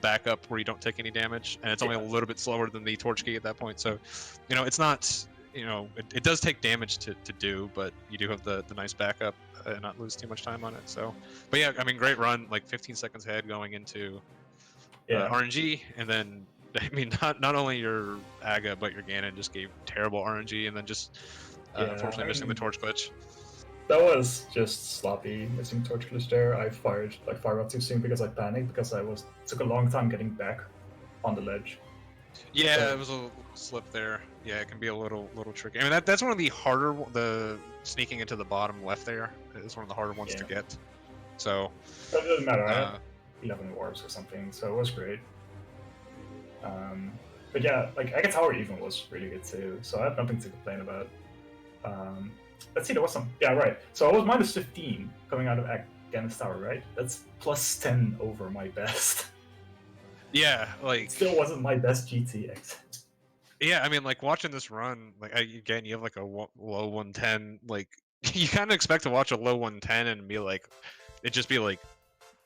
backup where you don't take any damage, and it's only a little bit slower than the torch key at that point. So, it's not. It does take damage to do, but you do have the nice backup and not lose too much time on it. So, but yeah, I mean, great run, like 15 seconds ahead going into. RNG, and then I mean not only your Aga but your Ganon just gave terrible RNG, and then just unfortunately missing the torch glitch. That was just sloppy missing torch glitch there. I fired out too soon because I panicked because took a long time getting back on the ledge. Yeah, so, it was a little slip there. Yeah, it can be a little tricky. I mean that's one of the harder the sneaking into the bottom left there is one of the harder ones to get. So but it doesn't matter. I had 11 warps or something, so it was great. But yeah, like Aga Tower even was really good too, so I have nothing to complain about. Let's see, there was some. Yeah, right. So I was minus 15 coming out of Aga's Tower, right? That's plus 10 over my best. Yeah, like still wasn't my best GTX. Yeah, I mean, like watching this run, like again, you have like a low 110. Like you kind of expect to watch a low 110 and be like, it just be like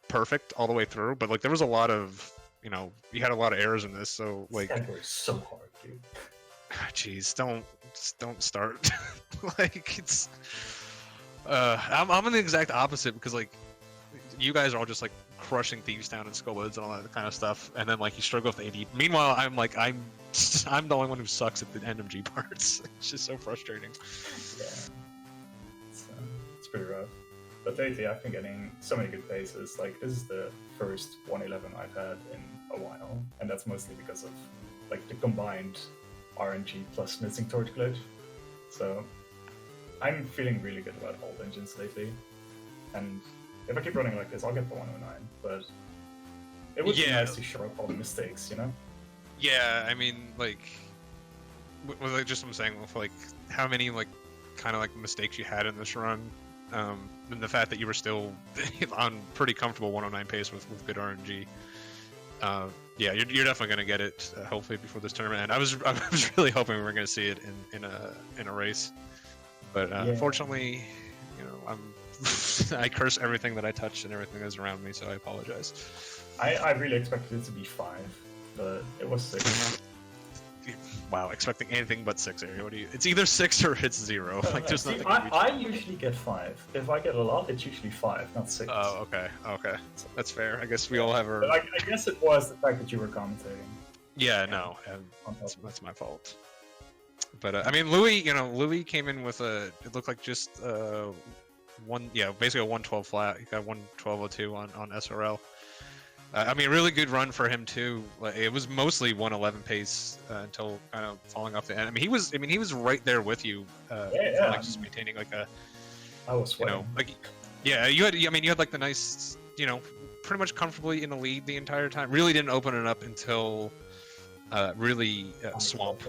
perfect all the way through, but like there was a lot of you had a lot of errors in this, so like that was so hard, dude. Jeez, don't start. Like it's I'm in the exact opposite because like you guys are all just like crushing Thieves Town and Skullwoods and all that kind of stuff, and then like you struggle with AD. Meanwhile, I'm the only one who sucks at the NMG parts. It's just so frustrating. Yeah, it's pretty rough. But lately, I've been getting so many good paces. Like this is the first 111 I've had in a while, and that's mostly because of like the combined RNG plus missing torch glitch. So I'm feeling really good about all engines lately, and if I keep running like this, I'll get the 109. But it would be nice to show up all the mistakes, Yeah, I mean, like, like just what I'm saying with like how many like kind of like mistakes you had in this run. And the fact that you were still on pretty comfortable 109 pace with good RNG. Yeah, you're definitely gonna get it hopefully before this tournament. And I was really hoping we were gonna see it in a race, but unfortunately, I curse everything that I touch and everything that's around me, so I apologize. I really expected it to be 5, but it was 6. Wow, expecting anything but 6 area. It's either 6 or it's 0. Like there's nothing. I usually get 5. If I get a lot, it's usually 5, not 6. Oh, okay. That's fair. I guess we all have our. But I guess it was the fact that you were commentating. Yeah, no, that's my fault. But I mean, Louis came in with it looked like just basically a 112 flat. He got 112.02 on SRL. I mean, really good run for him too. Like, it was mostly 111 pace until kind of falling off the end. I mean, he was right there with you. Like just maintaining like a. I was sweating. You had like the nice, pretty much comfortably in the lead the entire time. Really didn't open it up until really Swamp.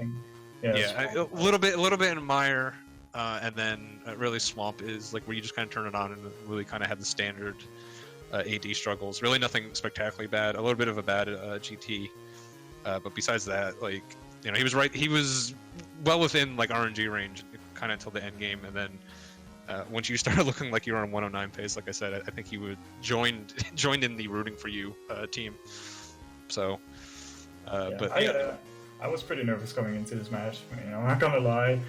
Yeah, a little bit in Mire, and then really Swamp is like where you just kind of turn it on and really kind of have the standard. AD struggles. Really nothing spectacularly bad. A little bit of a bad GT, but besides that, like he was right. He was well within like RNG range, kind of until the end game, and then once you started looking like you were on 109 pace, like I said, I think he would joined in the rooting for you team. So, but I was pretty nervous coming into this match. You know, I'm not gonna lie.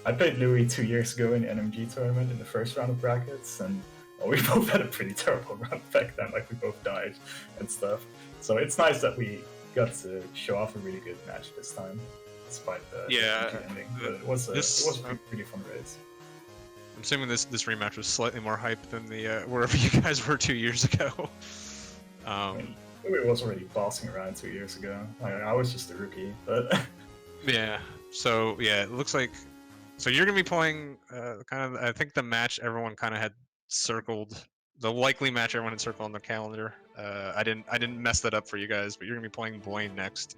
I played Louis 2 years ago in the NMG tournament in the first round of brackets, and we both had a pretty terrible run back then. Like, we both died and stuff. So it's nice that we got to show off a really good match this time, despite the ending. But it was a really fun race. I'm assuming this rematch was slightly more hype than the wherever you guys were 2 years ago. I mean, Louis was already bossing around 2 years ago. I was just a rookie, but yeah. So yeah, it looks like. So you're gonna be playing kind of. I think the match everyone kind of had circled. The likely match everyone had circled on the calendar. I didn't mess that up for you guys, but you're gonna be playing Blaine next.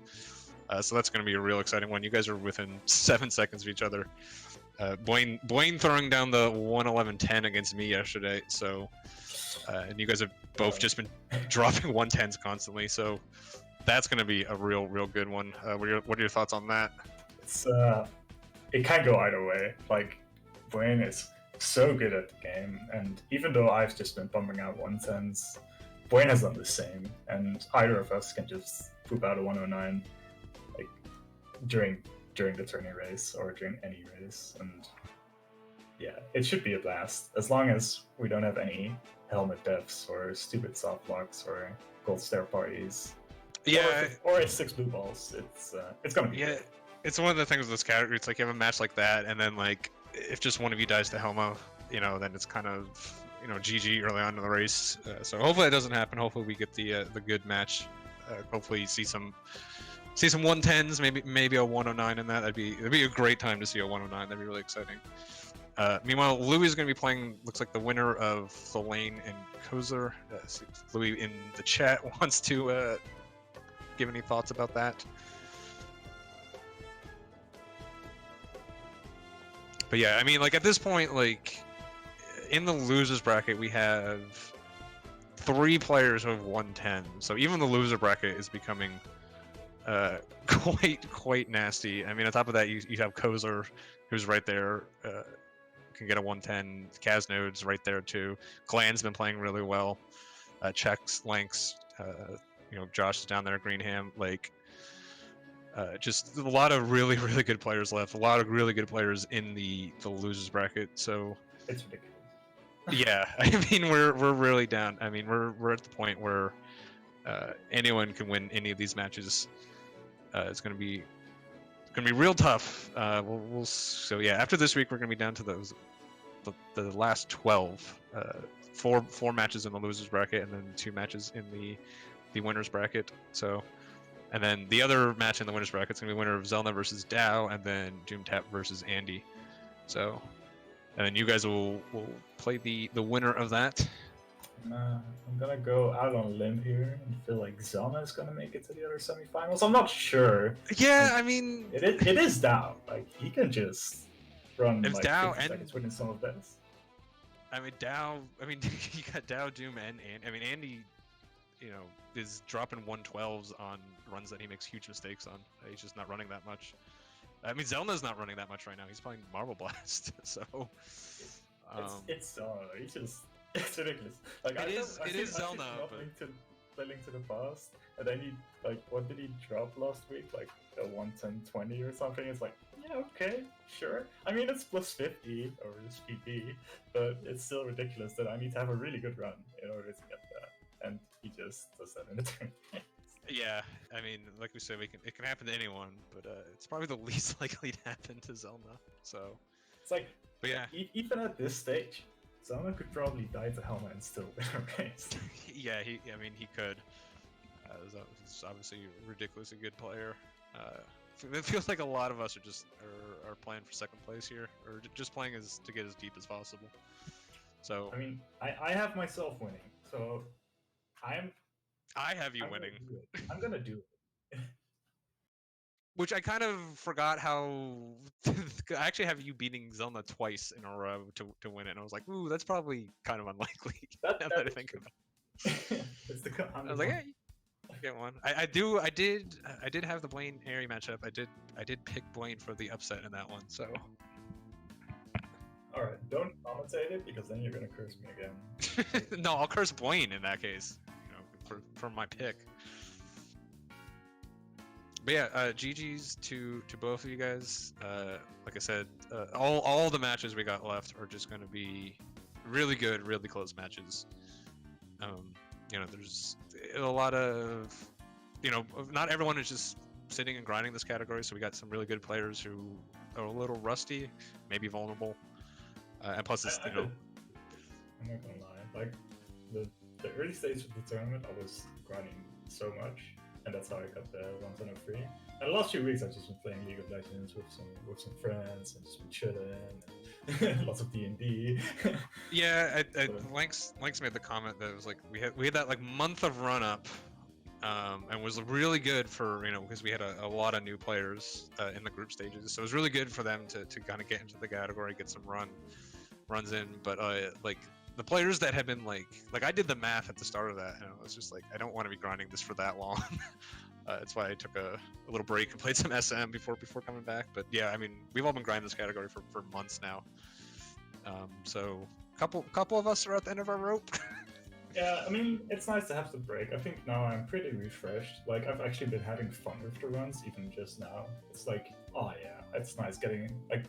So that's gonna be a real exciting one. You guys are within 7 seconds of each other. Blaine throwing down the 111.10 against me yesterday. So, and you guys have both just been dropping 110s constantly. So that's gonna be a real good one. What are your thoughts on that? It can go either way. Like, Blaine is so good at the game, and even though I've just been bumping out 110s, Blaine has done the same, and either of us can just poop out a 109 like during the tourney race or during any race. And yeah, it should be a blast as long as we don't have any helmet deaths or stupid soft blocks or gold stair parties. Yeah, or it's 6 blue balls. It's gonna be good. It's one of the things with this category. It's like you have a match like that, and then like if just one of you dies to Helma, you know, then it's kind of, you know, GG early on in the race. So hopefully it doesn't happen. Hopefully we get the good match. Hopefully see some 110s, maybe a 109 in that. That'd be a great time to see a 109. That'd be really exciting. Meanwhile, Louis is going to be playing. Looks like the winner of Thalane and Kozer. Louis in the chat wants to give any thoughts about that. But yeah, I mean, like at this point, like in the losers bracket, we have 3 players who have 110. So even the loser bracket is becoming quite nasty. I mean, on top of that, you have Kozer, who's right there, can get a 110. Kaznode's right there too. Glan's been playing really well. Checks, Lanks, you know, Josh is down there. Greenham, like. Just a lot of really good players left. A lot of really good players in the losers bracket. So it's ridiculous. Yeah, I mean we're really down. I mean we're at the point where anyone can win any of these matches. It's gonna be real tough. So yeah, after this week we're gonna be down to the last 12. Four matches in the losers bracket and then 2 matches in the winners bracket. So. And then the other match in the winners bracket is going to be winner of Zelda versus Dow, and then Doomtap versus Andy. So, and then you guys will play the winner of that. I'm gonna go out on a limb here and feel like Zelda is gonna make it to the other semifinals. I'm not sure. Yeah, like, I mean, it is Dow. Like, he can just run if like Dow 50 seconds winning some of this. I mean, Dow. I mean, you got Dow, Doom, and I mean Andy. You know, is dropping 112s on runs that he makes huge mistakes on. He's just not running that much. I mean, Zelda's not running that much right now. He's playing Marble Blast, so. It's it's ridiculous. Like it is Zelda, but Link to the Past, and then he what did he drop last week? Like a 110-20 or something. It's like, yeah, okay, sure. I mean, it's plus 50 or speed B, but it's still ridiculous that I need to have a really good run in order to get that. And he just does that in the tournament. Yeah, I mean, like we said, it can happen to anyone, but it's probably the least likely to happen to Zelda. So it's like, but yeah, even at this stage, Zelda could probably die to Helma and still win a race. Yeah, I mean, he could. He's obviously a ridiculously good player. It feels like a lot of us are playing for second place here, or just playing to get as deep as possible. So I mean, I have myself winning, so. I have you winning. I'm gonna do it. Which I kind of forgot how. I actually have you beating Zelda twice in a row to win it, and I was like, ooh, that's probably kind of unlikely. Now that I think about it. I was like, hey, I get one. I did have the Blaine Airy matchup. I did pick Blaine for the upset in that one. So. All right, don't commentate it because then you're gonna curse me again. No, I'll curse Blaine in that case. You know, for my pick. But yeah, GG's to both of you guys. Like I said, all the matches we got left are just going to be really good, really close matches. You know, there's a lot of, you know, not everyone is just sitting and grinding this category. So we got some really good players who are a little rusty, maybe vulnerable, and plus it's, you know. I'm not gonna lie, like the early stage of the tournament, I was grinding so much, and that's how I got the 103. And the last few weeks, I've just been playing League of Legends with some friends and just been chilling and lots of D&D. Yeah, Lynx made the comment that it was like we had that like month of run up, and was really good for, you know, because we had a lot of new players in the group stages, so it was really good for them to kind of get into the category, get some runs in. But like the players that have been like I did the math at the start of that, and I was just like, I don't want to be grinding this for that long. That's why I took a little break and played some SM before coming back. But yeah, I mean, we've all been grinding this category for months now. So couple of us are at the end of our rope. Yeah, I mean, it's nice to have the break. I think now I'm pretty refreshed. Like, I've actually been having fun with the runs, even just now. It's like, oh yeah, it's nice getting like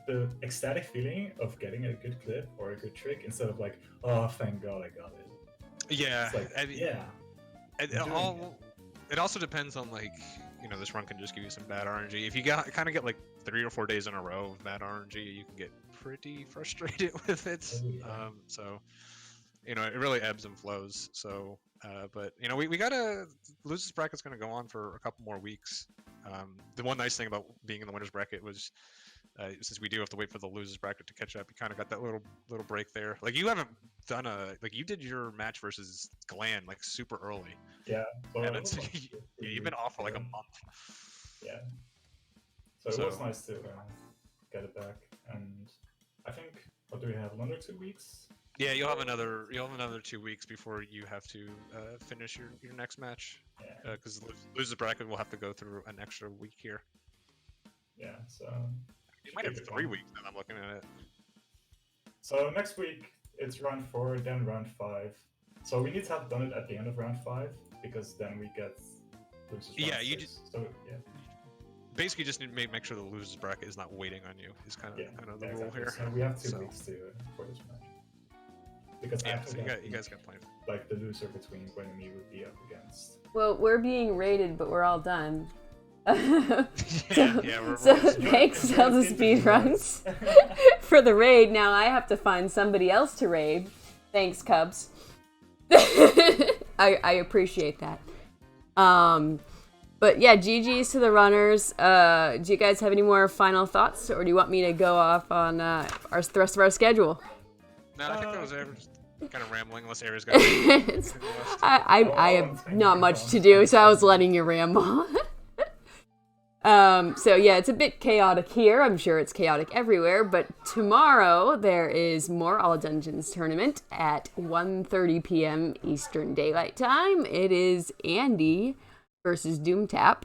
the ecstatic feeling of getting a good clip or a good trick instead of like, oh, thank God I got it. Yeah, It's like, yeah. It also depends on, like, you know, this run can just give you some bad RNG. If you kind of get like 3 or 4 days in a row of bad RNG, you can get pretty frustrated with it. Oh, yeah. So, you know, it really ebbs and flows. So, but you know, we gotta, losers bracket's gonna go on for a couple more weeks. The one nice thing about being in the winners bracket was, since we do have to wait for the losers bracket to catch up, you kind of got that little break there. Like, you haven't done you did your match versus Glenn like super early. Yeah. Well, And it's, you've been off for like a month. Yeah. So it was nice to get it back. And I think, what do we have, 1 or 2 weeks? Yeah, you'll have another 2 weeks before you have to finish your next match. Yeah. Because losers bracket will have to go through an extra week here. Yeah, so... You might have 3 weeks now I'm looking at it. So next week, it's round 4, then round 5. So we need to have done it at the end of round 5, because then we get losers Yeah, round you 6. just... So, yeah. Basically, just need to make sure the losers bracket is not waiting on you. Is kind of the rule here. So we have 2 weeks for this match. Because Yeah, after so that, you guys got plenty. like the loser between Gwen and me would be up against. Well, we're being rated, but we're all done. Yeah, we're Thanks, ZeldaSpeedRuns, for the raid. Now I have to find somebody else to raid. Thanks, Cubs. I appreciate that. But yeah, GG's to the runners. Do you guys have any more final thoughts, or do you want me to go off on the rest of our schedule? No, I think that was just kind of rambling, unless Aries got anything left. I have not much to do, so I was letting you ramble. So yeah, it's a bit chaotic here. I'm sure it's chaotic everywhere, but tomorrow there is more All Dungeons tournament at 1:30 p.m. Eastern Daylight Time. It is Andy versus DoomTap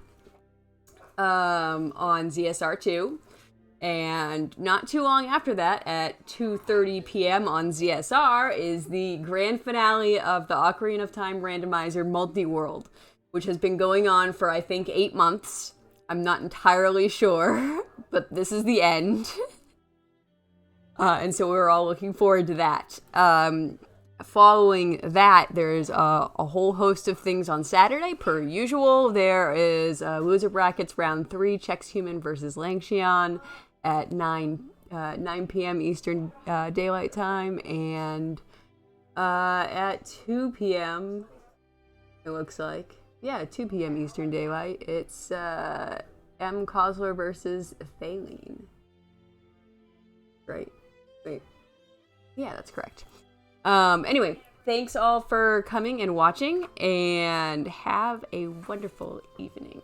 on ZSR2. And not too long after that, at 2:30 p.m. on ZSR, is the grand finale of the Ocarina of Time Randomizer Multi-World, which has been going on for, I think, 8 months. I'm not entirely sure, but this is the end. And so we're all looking forward to that. Following that, there's a whole host of things on Saturday, per usual. There is Loser Brackets Round 3, Chex Human versus Langxian at 9 p.m. Eastern Daylight Time, and at 2 p.m., it looks like. Yeah, 2 p.m. Eastern Daylight, it's M. Kozler versus Thaleen. Right? Wait. Yeah, that's correct. Anyway, thanks all for coming and watching, and have a wonderful evening.